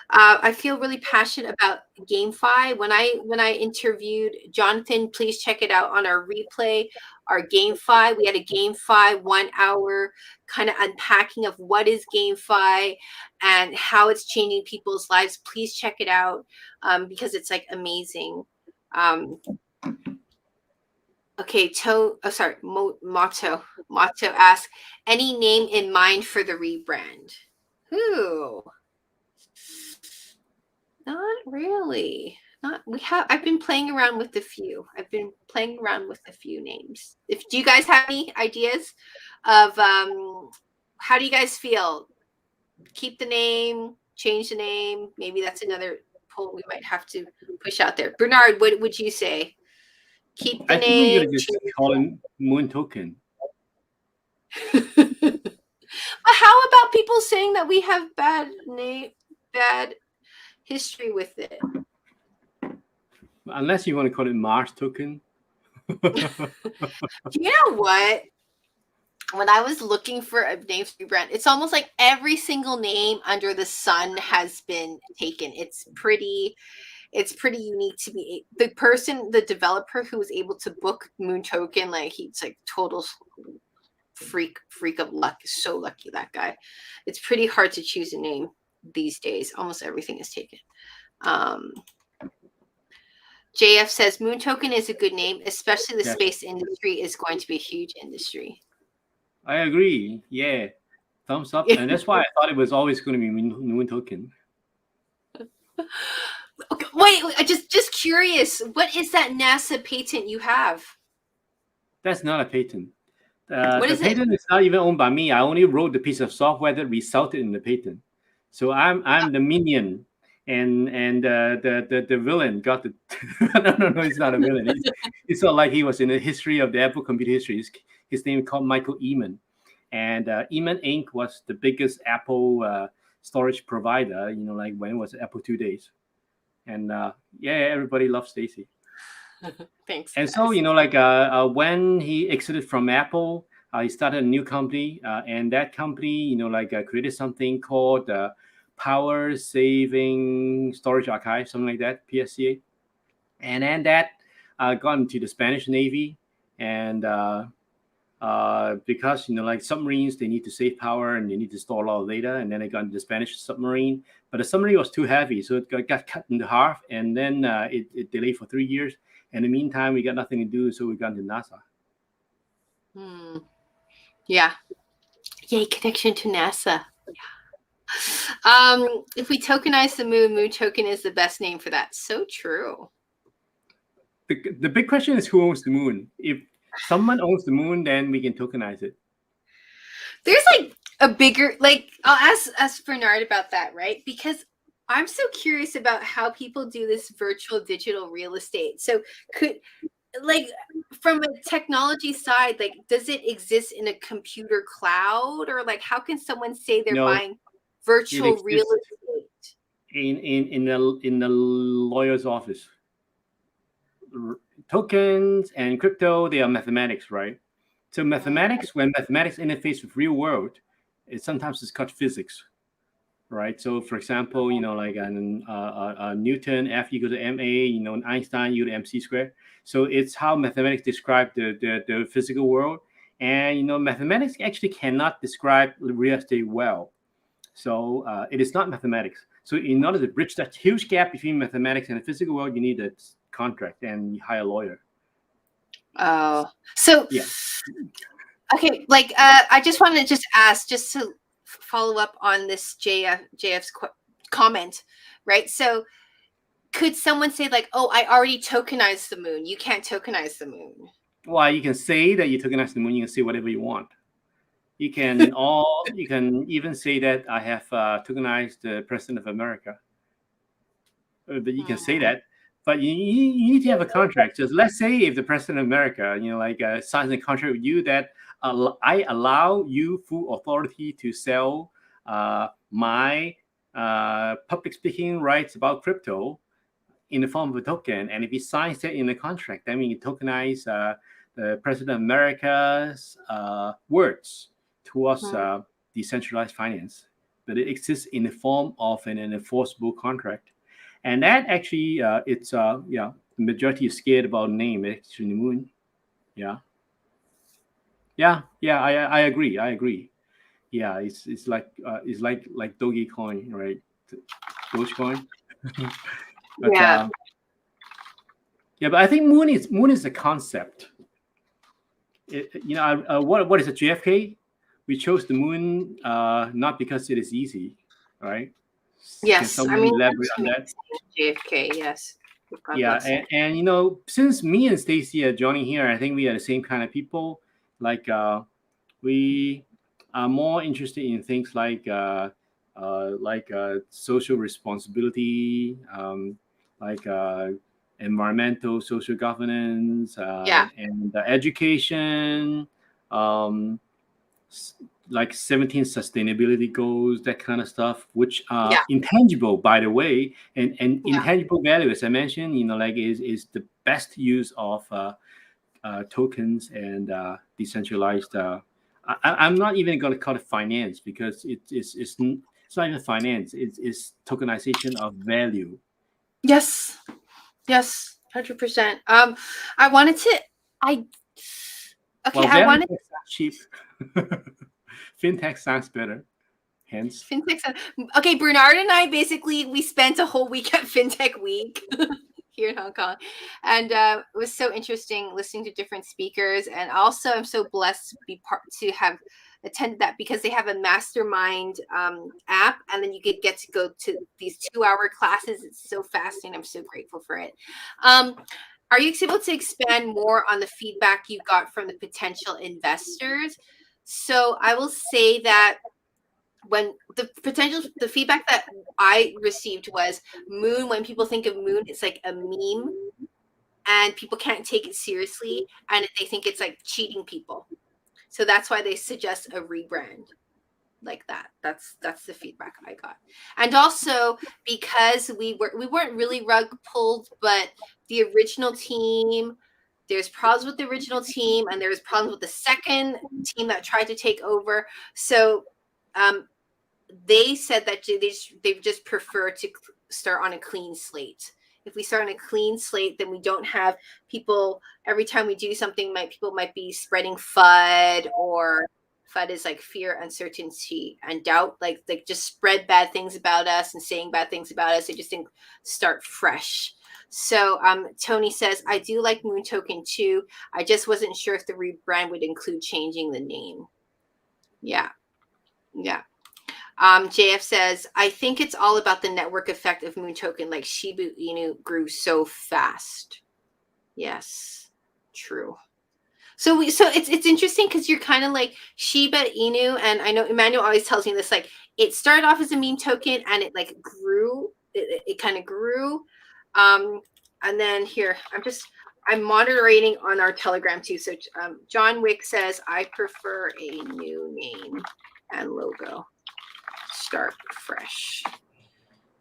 I feel really passionate about GameFi. When I interviewed Jonathan, please check it out on our replay. Our GameFi, we had a GameFi 1 hour kind of unpacking of what is GameFi and how it's changing people's lives. Please check it out because it's like amazing. Okay, Motto asks, any name in mind for the rebrand? Not really. I've been playing around with a few. Names. Do you guys have any ideas of how do you guys feel? Keep the name, change the name. Maybe that's another poll we might have to push out there. Bernard, what would you say? Keep the name. I think we're gonna just call him MoonToken. But how about people saying that we have bad history with it? Unless you want to call it Mars Token. You know what? When I was looking for a name for rebrand, it's almost like every single name under the sun has been taken. It's pretty unique to me. The developer who was able to book MoonToken, like he's like total freak of luck. So lucky, that guy. It's pretty hard to choose a name these days. Almost everything is taken. JF says MoonToken is a good name, especially the space industry is going to be a huge industry. I agree. Yeah, thumbs up. And that's why I thought it was always going to be MoonToken. Okay, wait, just curious. What is that NASA patent you have? That's not a patent. What The is it? patent is not even owned by me. I only wrote the piece of software that resulted in the patent. So I'm the minion, and the villain got the. No, he's not a villain. It's not like he was in the history of the Apple computer history. His name is called Michael Eman, and Eman Inc. was the biggest Apple storage provider. Like when it was Apple 2 days, and everybody loves Stacy. Thanks. And so, guys. when he exited from Apple, he started a new company, and that company, created something called Power Saving Storage Archive, something like that, PSCA. And then that got into the Spanish Navy, and because submarines, they need to save power and they need to store a lot of data, and then it got into the Spanish submarine, but the submarine was too heavy, so it got cut into half, and then it delayed for 3 years. In the meantime, we got nothing to do, so we got into NASA. Yeah. Yay, connection to NASA. If we tokenize the moon, MoonToken is the best name for that. So true. The big question is, who owns the moon? If someone owns the moon, then we can tokenize it. There's like a bigger, I'll ask Bernard about that, right? Because I'm so curious about how people do this virtual digital real estate. So from a technology side, does it exist in a computer cloud, or how can someone say they're buying virtual real estate? In the lawyer's office. Tokens and crypto, they are mathematics, right? So mathematics, when mathematics interface with real world, sometimes it's called physics. Right. So, for example, Newton, F equals to ma. Einstein equal to mc squared. So it's how mathematics describe the physical world, and mathematics actually cannot describe real estate well. So it is not mathematics. So in order to bridge that huge gap between mathematics and the physical world, you need a contract and you hire a lawyer. Oh, so yeah. Okay. I just wanted to ask, just to follow up on this JF's comment, right? So could someone say oh, I already tokenized the moon? You can't tokenize the moon. Well, you can say that you tokenize the moon. You can say whatever you want. You can even say that I have tokenized the President of America. But you can say that, but you need to have a contract. Just let's say if the President of America, signs a contract with you that I allow you full authority to sell my public speaking rights about crypto in the form of a token. And if he signs that in the contract, then we can tokenize the President of America's words towards decentralized finance. But it exists in the form of an enforceable contract. And that actually, the majority is scared about the name, actually, the moon. I agree. Yeah, it's like Dogecoin, right? Dogecoin. But, but I think moon is a concept. What is a JFK? We chose the moon not because it is easy, right? Yes, Can someone elaborate on that? JFK, yes. Yeah, and since me and Stacy are joining here, I think we are the same kind of people. We are more interested in things like social responsibility, environmental, social governance, and education, like 17 sustainability goals, that kind of stuff, which are intangible, by the way, and intangible value, as I mentioned, is the best use of tokens and decentralized. I'm not even going to call it finance, because it's not even finance. It's tokenization of value. Yes, 100%. I wanted to. I wanted cheap. Fintech sounds better. Hence. Fintech. Okay, Bernard and I we spent a whole week at Fintech Week here in Hong Kong, and it was so interesting listening to different speakers. And also, I'm so blessed to have attended that, because they have a mastermind app, and then you get to go to these 2-hour classes. It's so fascinating. I'm so grateful for it. are you able to expand more on the feedback you got from the potential investors? So I will say that when the feedback that I received was Moon, when people think of Moon, it's like a meme and people can't take it seriously and they think it's like cheating people. So that's why they suggest a rebrand like that. That's the feedback I got. And also because we weren't really rug pulled, but the original team, there's problems with the original team and there's problems with the second team that tried to take over. So they said that they just prefer to start on a clean slate. If we start on a clean slate, then we don't have people every time we do something. People might be spreading FUD, or FUD is like fear, uncertainty, and doubt. Like just spread bad things about us and saying bad things about us. They just think start fresh. So Tony says, I do like MoonToken too. I just wasn't sure if the rebrand would include changing the name. Yeah. JF says, I think it's all about the network effect of MoonToken, like Shiba Inu grew so fast. Yes, true. So it's interesting because you're kind of like Shiba Inu, and I know Emmanuel always tells me this, like it started off as a meme token and it like grew, it kind of grew. And then here, I'm moderating on our Telegram too. So John Wick says, I prefer a new name and logo. Start fresh.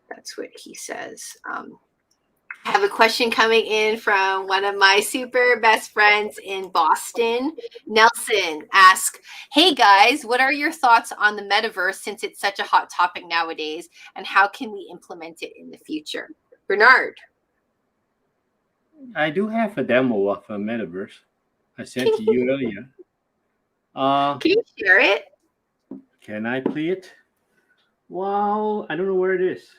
That's what he says. I have a question coming in from one of my super best friends in Boston. Nelson asks, hey guys, what are your thoughts on the metaverse since it's such a hot topic nowadays, and how can we implement it in the future? Bernard. I do have a demo of a metaverse. I sent to you earlier. Can you share it? Can I play it? Wow, I don't know where it is.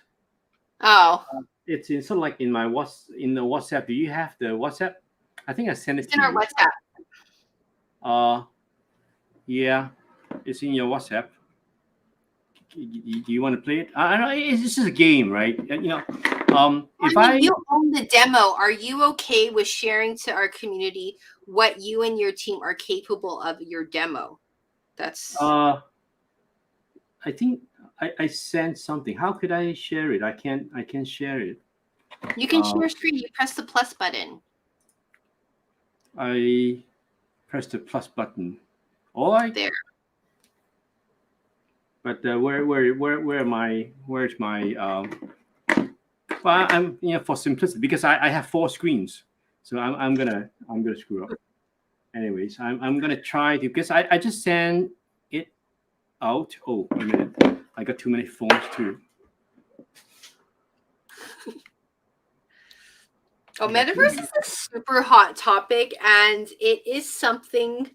Oh, it's in sort of like in the WhatsApp. Do you have the WhatsApp? I think I sent it it's in our WhatsApp. Yeah, it's in your WhatsApp. Do you want to play it? I know it's just a game, right? You own the demo, are you okay with sharing to our community what you and your team are capable of your demo? That's. I think I sent something. How could I share it? I can't share it. You can share screen. You press the plus button. I press the plus button. All right. There. But where's my well, I'm for simplicity, because I have 4 screens, so I'm gonna screw up. Anyways, I'm gonna try to, because I just sent it out. Oh, wait a minute, I got too many phones too. Oh, metaverse is a super hot topic, and it is something.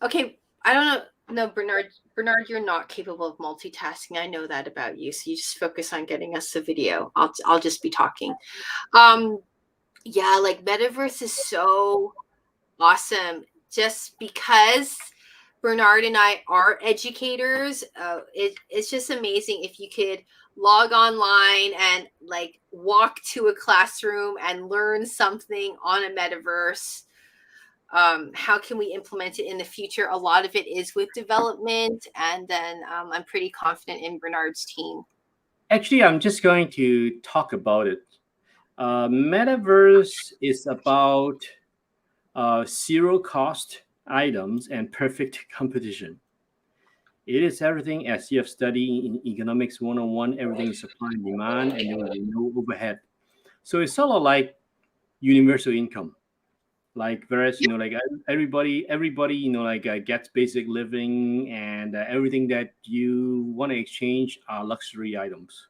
Okay, I don't know. No, Bernard, you're not capable of multitasking. I know that about you. So you just focus on getting us the video. I'll just be talking. Yeah, like metaverse is so awesome. Just because Bernard and I are educators, it's just amazing if you could log online and like walk to a classroom and learn something on a metaverse. How can we implement it in the future? A lot of it is with development, and then I'm pretty confident in Bernard's team. Actually, I'm just going to talk about it. Metaverse is about zero cost items and perfect competition. It is everything, as you have studied in economics 101, everything is supply and demand, and there will be no overhead. So it's sort of like universal income. Like, whereas like everybody gets basic living, and everything that you want to exchange are luxury items.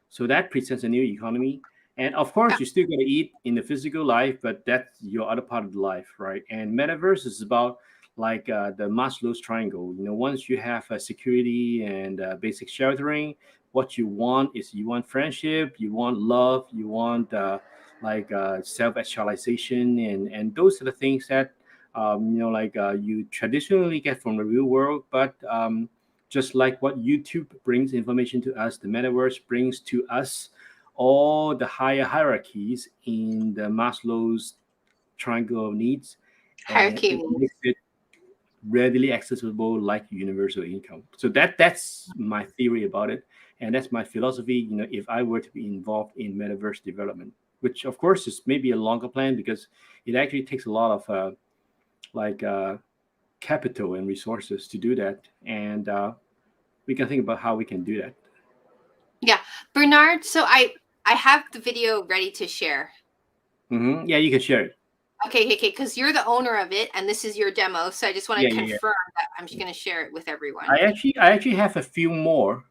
So that presents a new economy. And of course, you still got to eat in the physical life, but that's your other part of the life, right? And metaverse is about like the Maslow's triangle. Once you have security and basic sheltering, what you want is you want friendship, you want love, you want self-actualization, and those are the things that you traditionally get from the real world. But just like what YouTube brings information to us, the metaverse brings to us all the higher hierarchies in the Maslow's triangle of needs, and Hierarchy. it makes it readily accessible like universal income. So that's my theory about it, and that's my philosophy. If I were to be involved in metaverse development, which of course is maybe a longer plan because it actually takes a lot of capital and resources to do that, and we can think about how we can do that. Yeah, Bernard. So I have the video ready to share. Yeah, you can share it. Okay, because you're the owner of it, and this is your demo. So I just want to confirm that I'm just going to share it with everyone. I actually have a few more,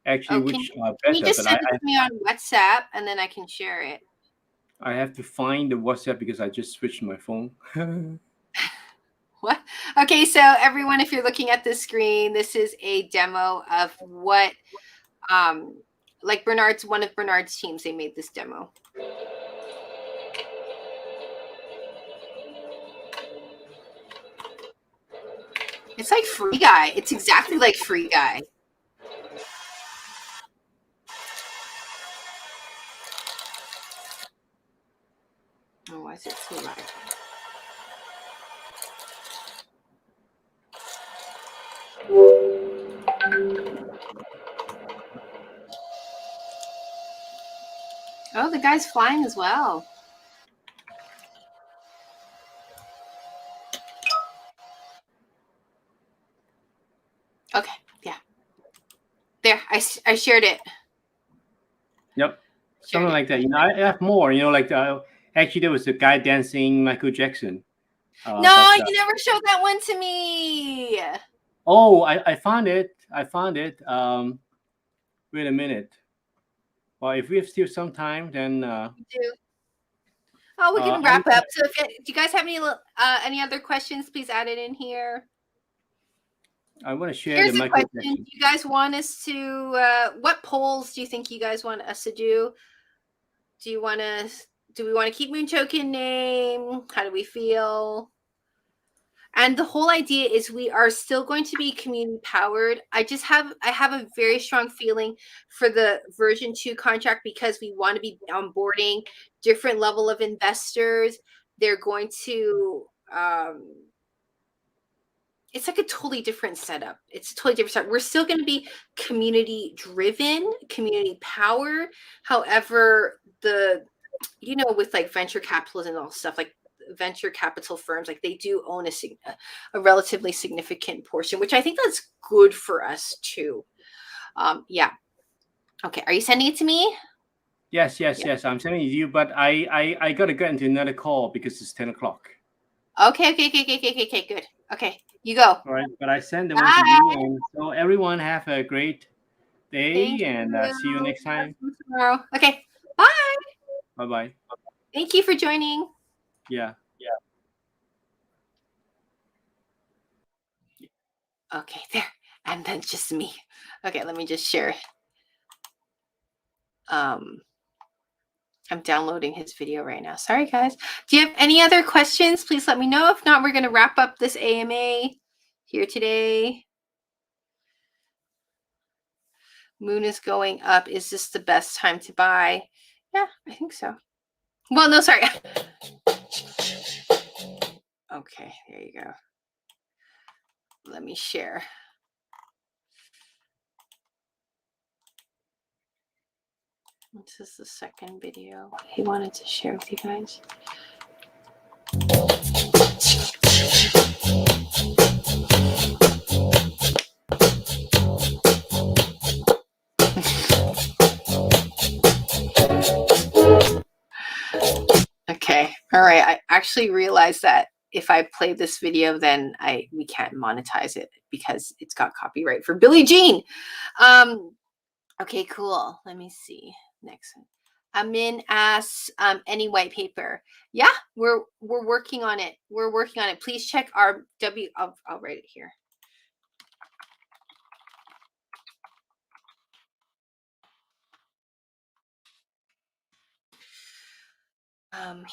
actually, which are better. Can you just send it to me on WhatsApp, and then I can share it? I have to find the WhatsApp because I just switched my phone. What? Okay, so everyone, if you're looking at the screen, this is a demo of what, like one of Bernard's teams, they made this demo. It's like Free Guy. It's exactly like Free Guy. Oh, why is it so loud? Oh, the guy's flying as well. Okay, yeah. There, I shared it. Yep, something like that. I have more. Actually, there was a guy dancing Michael Jackson. No, you never showed that one to me. Oh, I found it. Wait a minute. Well, if we have still some time, then we do. Oh, we can wrap up. So, do you guys have any other questions? Please add it in here. I want to share. Here's the question: do you guys want us to? What polls do you think you guys want us to do? Do we want to keep MoonToken name? How do we feel? And the whole idea is we are still going to be community powered. I have a very strong feeling for the version 2 contract because we want to be onboarding different level of investors. They're going to, it's like a totally different setup. It's a totally different setup. We're still going to be community driven, community powered. However, with like venture capitalism and all stuff, like venture capital firms, like they do own a relatively significant portion, which I think that's good for us too. Yeah. Okay. Are you sending it to me? Yes. I'm sending it to you, but I got to get into another call because it's 10 o'clock. Okay. Good. Okay. You go. All right. But I send the one to you. And so everyone have a great day and see you next time. Tomorrow. Okay. Bye. Bye-bye. Thank you for joining. Yeah. Okay, there. And then just me. Okay, let me just share. I'm downloading his video right now. Sorry, guys. Do you have any other questions? Please let me know. If not, we're going to wrap up this AMA here today. Moon is going up. Is this the best time to buy? Yeah, I think so. Well, no, sorry. Okay, there you go. Let me share. This is the second video he wanted to share with you guys. Okay. All right. I actually realized that if I play this video, then we can't monetize it because it's got copyright for Billie Jean. Okay, cool. Let me see. Next one. Amin asks, any white paper? Yeah, we're working on it. We're working on it. Please check our I'll write it here.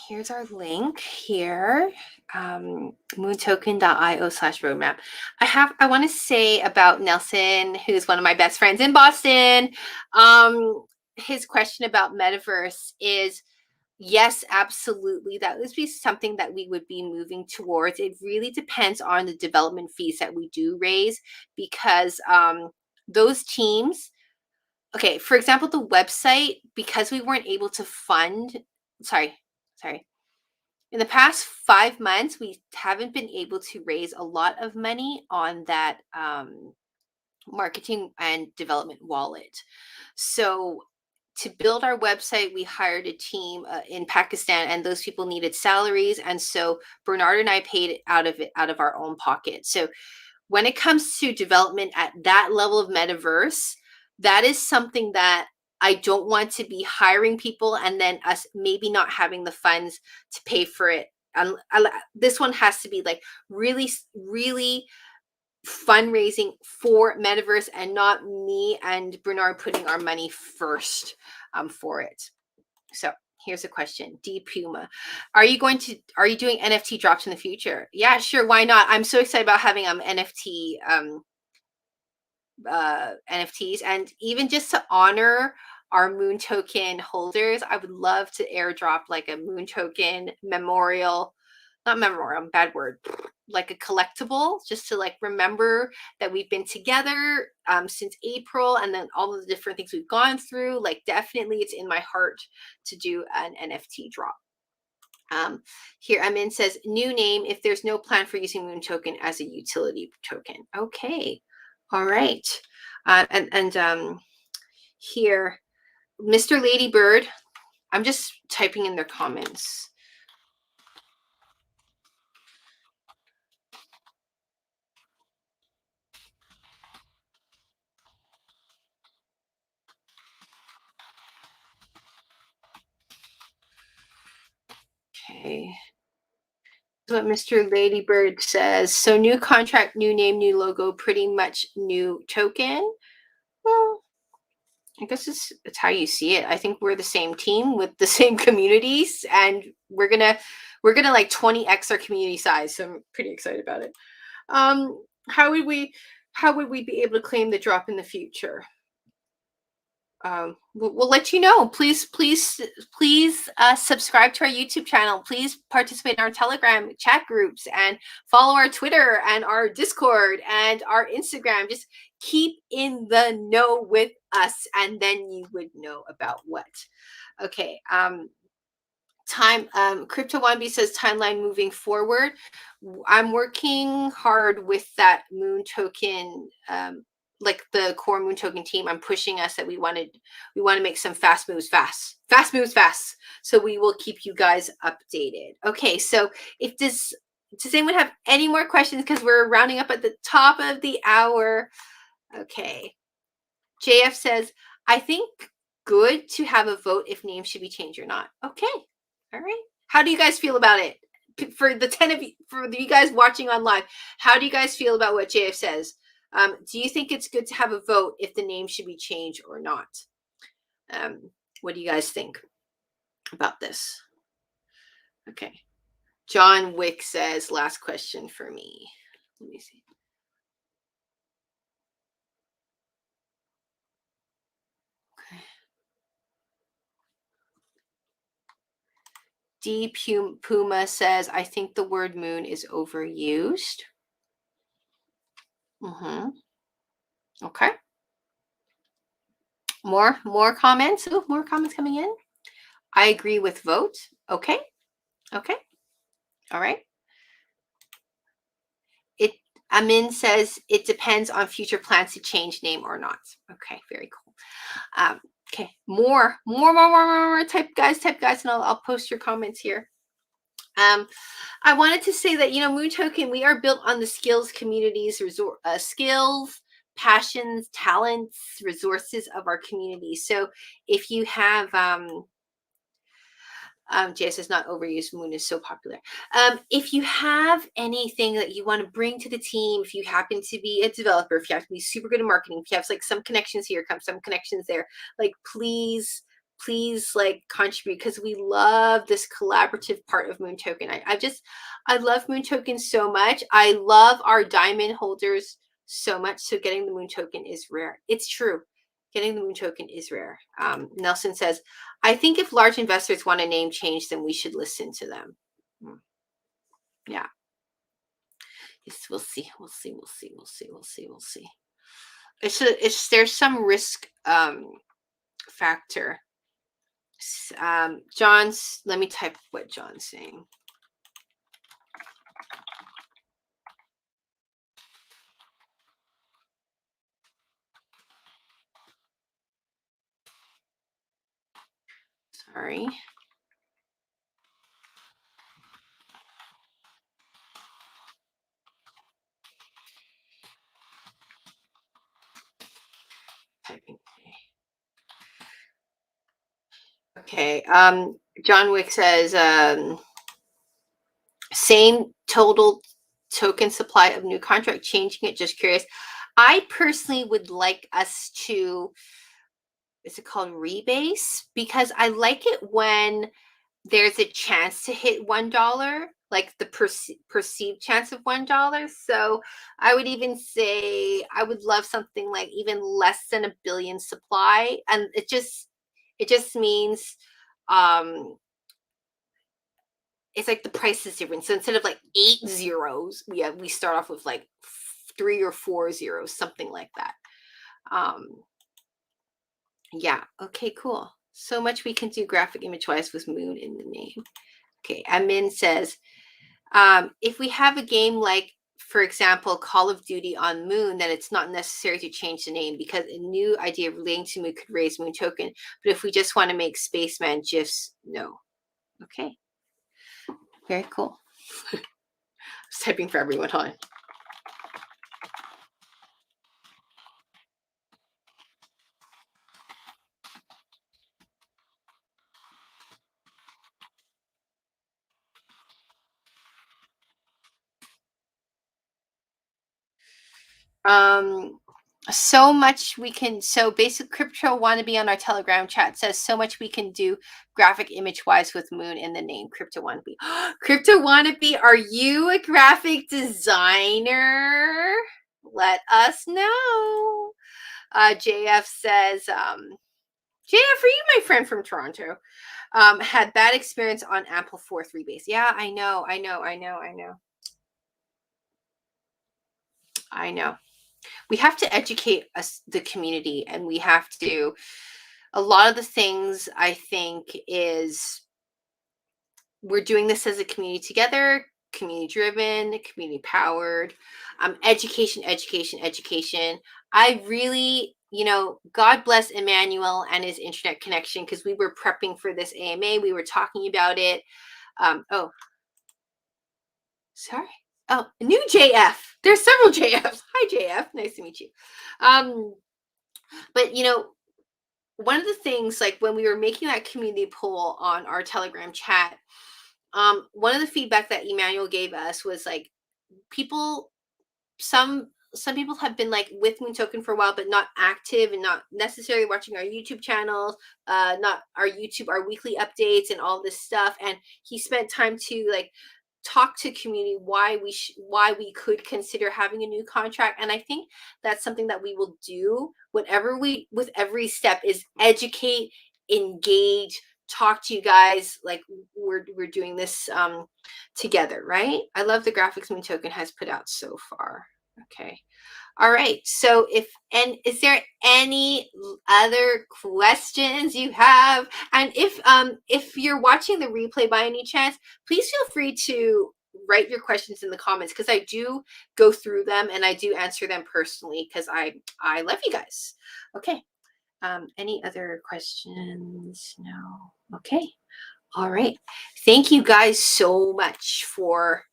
Here's our link here, moontoken.io/roadmap. I want to say about Nelson, who's one of my best friends in Boston. His question about metaverse is, Yes, absolutely. That would be something that we would be moving towards. It really depends on the development fees that we do raise, because those teams, okay, for example, the website, because we weren't able to fund, sorry. In the past 5 months, we haven't been able to raise a lot of money on that marketing and development wallet. So to build our website, we hired a team in Pakistan, and those people needed salaries. And so Bernard and I paid it out of our own pocket. So when it comes to development at that level of metaverse, that is something that I don't want to be hiring people and then us maybe not having the funds to pay for it. This one has to be like really, really fundraising for metaverse, and not me and Bernard putting our money first for it. So here's a question. D Puma, are you doing NFT drops in the future? Yeah, sure, why not? I'm so excited about having NFTs, and even just to honor our MoonToken holders, I would love to airdrop like a MoonToken memorial, not memorial, bad word, like a collectible, just to like remember that we've been together since April, and then all of the different things we've gone through. Like, definitely it's in my heart to do an NFT drop. Here Amin says, new name if there's no plan for using MoonToken as a utility token. Okay, all right. And here, Mr. Ladybird, I'm just typing in their comments. Okay. What Mr. Ladybird says. So new contract, new name, new logo, pretty much new token. Well, I guess it's how you see it. I think we're the same team with the same communities, and we're gonna like 20x our community size. So I'm pretty excited about it. How would we be able to claim the drop in the future? We'll let you know. Please subscribe to our YouTube channel. Please participate in our Telegram chat groups, and follow our Twitter and our Discord and our Instagram. Just keep in the know with us, and then you would know about what. Okay. Crypto Wannabe says timeline moving forward. I'm working hard with that MoonToken, like the core MoonToken team. I'm pushing us that we want to make some fast moves fast. So we will keep you guys updated. Okay, so does anyone have any more questions, because we're rounding up at the top of the hour? Okay. JF says, I think good to have a vote if names should be changed or not. Okay. All right. How do you guys feel about it? For the 10 of you, for you guys watching on live, how do you guys feel about what JF says? Do you think it's good to have a vote if the name should be changed or not? What do you guys think about this? Okay. John Wick says, last question for me. Let me see. D Puma says, I think the word moon is overused. Okay. More comments. Oh, more comments coming in. I agree with vote. Okay. All right. Amin says it depends on future plans to change name or not. Okay, very cool. Okay, more type guys, and I'll post your comments here. I wanted to say that, MoonToken, we are built on the skills communities, skills, passions, talents, resources of our community. So if you have JS is not overused. Moon is so popular. If you have anything that you want to bring to the team, if you happen to be a developer, if you have to be super good at marketing, if you have like some connections here, some connections there, like please like contribute, because we love this collaborative part of MoonToken. I love MoonToken so much. I love our diamond holders so much. So getting the MoonToken is rare. It's true. Getting the Moon token is rare. Nelson says, I think if large investors want a name change, then we should listen to them. Yeah. Yes, we'll see. We'll see. We'll see. We'll see. We'll see. We'll see. There's some risk factor. Let me type what John's saying. Sorry. Typing. Okay. John Wick says, same total token supply of new contract, changing it. Just curious. I personally would like us to, is it called rebase? Because I like it when there's a chance to hit $1, like the perceived chance of $1. So I would even say I would love something like even less than 1 billion supply, and it just means it's like the price is different. So instead of like 8 zeros, we start off with like 3 or 4 zeros, something like that. Yeah. Okay. Cool. So much we can do graphic image wise with Moon in the name. Okay. Amin says, if we have a game like, for example, Call of Duty on Moon, then it's not necessary to change the name because a new idea relating to Moon could raise Moon token. But if we just want to make Spaceman GIFs, no. Okay. Very cool. I was typing for everyone, huh? So much we can, so basic crypto wannabe on our Telegram chat says so much we can do graphic image wise with Moon in the name. Crypto wannabe. Crypto wannabe, are you a graphic designer? Let us know. JF says, JF, are you my friend from Toronto? Had bad experience on Apple 4.3 base. Yeah, I know. We have to educate the community, and we have to, a lot of the things I think is we're doing this as a community together, community driven, community powered, education. I really, God bless Emmanuel and his internet connection, because we were prepping for this AMA. We were talking about it. Sorry. Oh, new JF. There's several JFs. Hi, JF. Nice to meet you. But one of the things, like when we were making that community poll on our Telegram chat, one of the feedback that Emmanuel gave us was like some people have been like with MoonToken for a while, but not active and not necessarily watching our YouTube channels, not our weekly updates and all this stuff. And he spent time to like talk to community why we could consider having a new contract. And I think that's something that we will do with every step, is educate, engage, talk to you guys like we're doing this together, right? I love the graphics MoonToken has put out so far. Okay. All right. So is there any other questions you have? And if you're watching the replay by any chance, please feel free to write your questions in the comments, because I do go through them and I do answer them personally, because I love you guys. Okay. Any other questions? No. Okay. All right. Thank you guys so much for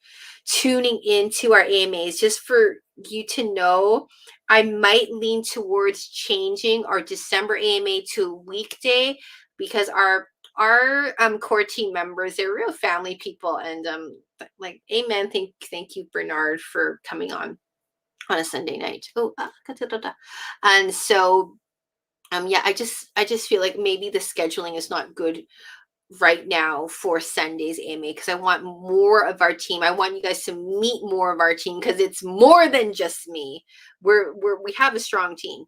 tuning into our AMAs. Just for you to know, I might lean towards changing our December AMA to a weekday, because our core team members, they're real family people, and like, amen. Thank you, Bernard, for coming on a Sunday night. And so yeah, I just feel like maybe the scheduling is not good right now for Sunday's AMA, because I want more of our team. I want you guys to meet more of our team, because it's more than just me. We have a strong team.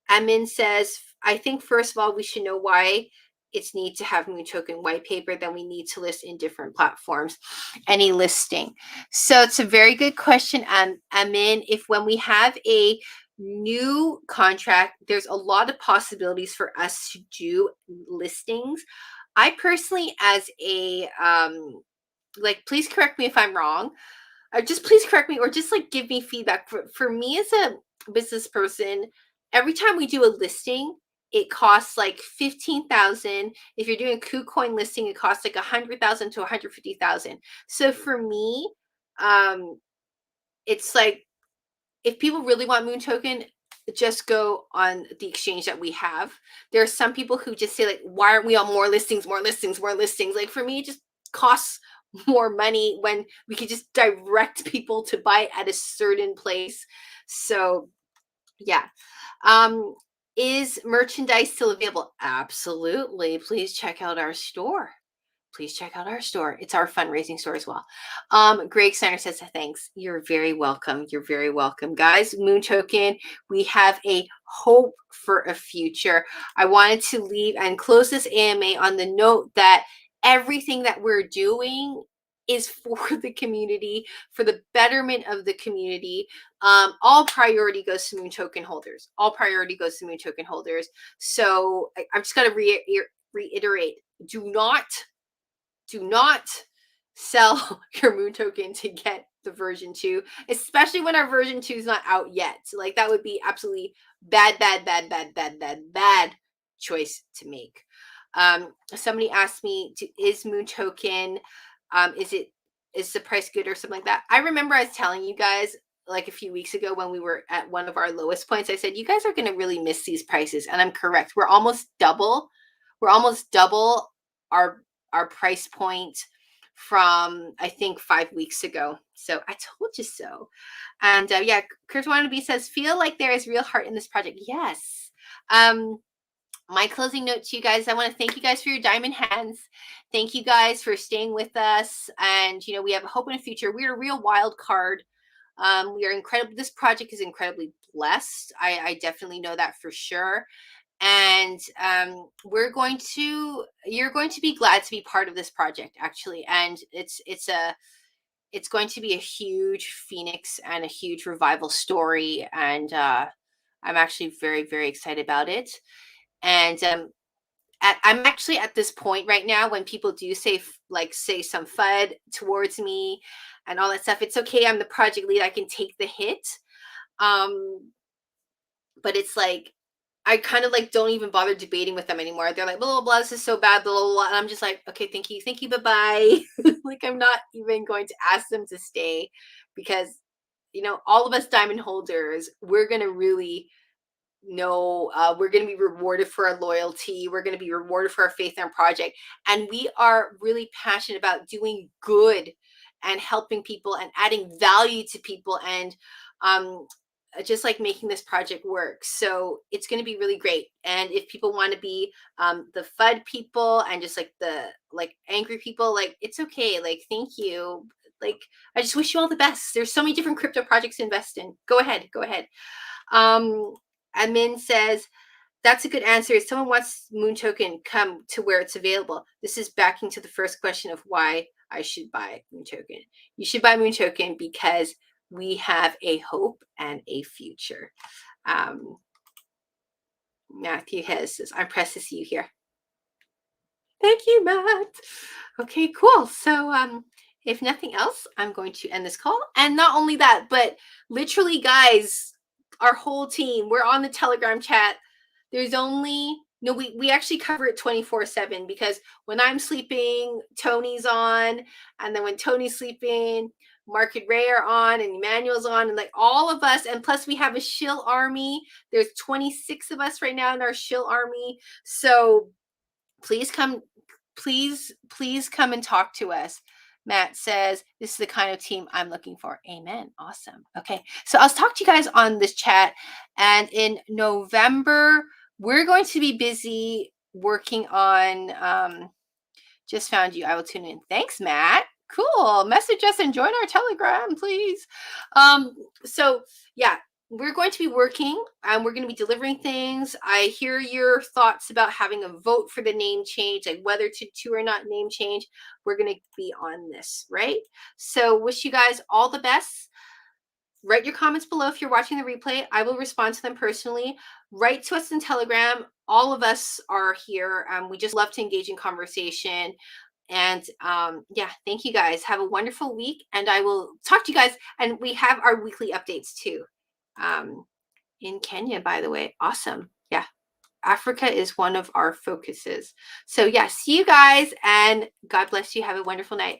Admin says, I think first of all, we should know why it's need to have MoonToken white paper, then we need to list in different platforms. Any listing. So it's a very good question, Admin. If when we have a new contract, there's a lot of possibilities for us to do listings. I personally, as a like, please correct me if I'm wrong, or just please correct me, or just like give me feedback. For me as a business person, every time we do a listing, it costs like 15,000. If you're doing a KuCoin listing, it costs like 100,000 to 150,000. So for me, it's like, if people really want MoonToken, just go on the exchange that we have. There are some people who just say like, why aren't we on more listings, more listings, more listings? Like, for me, it just costs more money when we could just direct people to buy it at a certain place. So yeah. Is merchandise still available? Absolutely. Please check out our store. Please check out our store. It's our fundraising store as well. Greg Steiner says, thanks. You're very welcome. You're very welcome. Guys, MoonToken, we have a hope for a future. I wanted to leave and close this AMA on the note that everything that we're doing is for the community, for the betterment of the community. All priority goes to MoonToken holders. All priority goes to MoonToken holders. So I'm just going to reiterate, do not sell your MoonToken to get the version 2, especially when our version 2 is not out yet. So like, that would be absolutely bad choice to make. Somebody asked me, is MoonToken, is the price good or something like that? I remember I was telling you guys like a few weeks ago when we were at one of our lowest points, I said, you guys are going to really miss these prices. And I'm correct. We're almost double our price point from, I think, 5 weeks ago. So I told you so. And yeah, Kurt Wannabe says, feel like there is real heart in this project. Yes. My closing note to you guys, I want to thank you guys for your diamond hands. Thank you guys for staying with us. And, you know, we have a hope in the future. We're a real wild card. We are incredible. This project is incredibly blessed. I definitely know that for sure. And you're going to be glad to be part of this project, actually. And it's going to be a huge phoenix and a huge revival story. And I'm actually very, very excited about it. And I'm actually at this point right now when people do say some FUD towards me and all that stuff. It's okay. I'm the project lead. I can take the hit. But it's like, I kind of like don't even bother debating with them anymore. They're like, blah, blah, blah, this is so bad, blah, blah, blah. And I'm just like, okay, thank you, bye-bye. Like, I'm not even going to ask them to stay because, you know, all of us diamond holders, we're going to really know, we're going to be rewarded for our loyalty. We're going to be rewarded for our faith in our project. And we are really passionate about doing good and helping people and adding value to people and just like making this project work. So it's going to be really great. And if people want to be the FUD people and just like the angry people, like, it's okay. Like, thank you. Like, I just wish you all the best. There's so many different crypto projects to invest in. Go ahead. Admin says, that's a good answer. If someone wants MoonToken, come to where it's available. This is backing to the first question of why I should buy MoonToken. You should buy MoonToken because we have a hope and a future. Matthew says, I'm impressed to see you here. Thank you, Matt. Okay, cool. So if nothing else, I'm going to end this call. And not only that, but literally, guys, our whole team, we're on the Telegram chat. There's only, no, we actually cover it 24/7 because when I'm sleeping, Tony's on. And then when Tony's sleeping, Mark and Ray are on and Emmanuel's on, and like all of us. And plus we have a shill army. There's 26 of us right now in our shill army. So please come and talk to us. Matt says, this is the kind of team I'm looking for. Amen. Awesome. Okay. So I'll talk to you guys on this chat. And in November, we're going to be busy working on, just found you. I will tune in. Thanks, Matt. Cool. Message us and join our Telegram, please. So yeah, we're going to be working and we're going to be delivering things. I hear your thoughts about having a vote for the name change, like whether to or not name change. We're going to be on this, right? So wish you guys all the best. Write your comments below if you're watching the replay. I will respond to them personally. Write to us in Telegram. All of us are here. We just love to engage in conversation. And yeah, thank you guys. Have a wonderful week. And I will talk to you guys. And we have our weekly updates too. In Kenya, by the way. Awesome. Yeah. Africa is one of our focuses. So yeah, see you guys and God bless you. Have a wonderful night.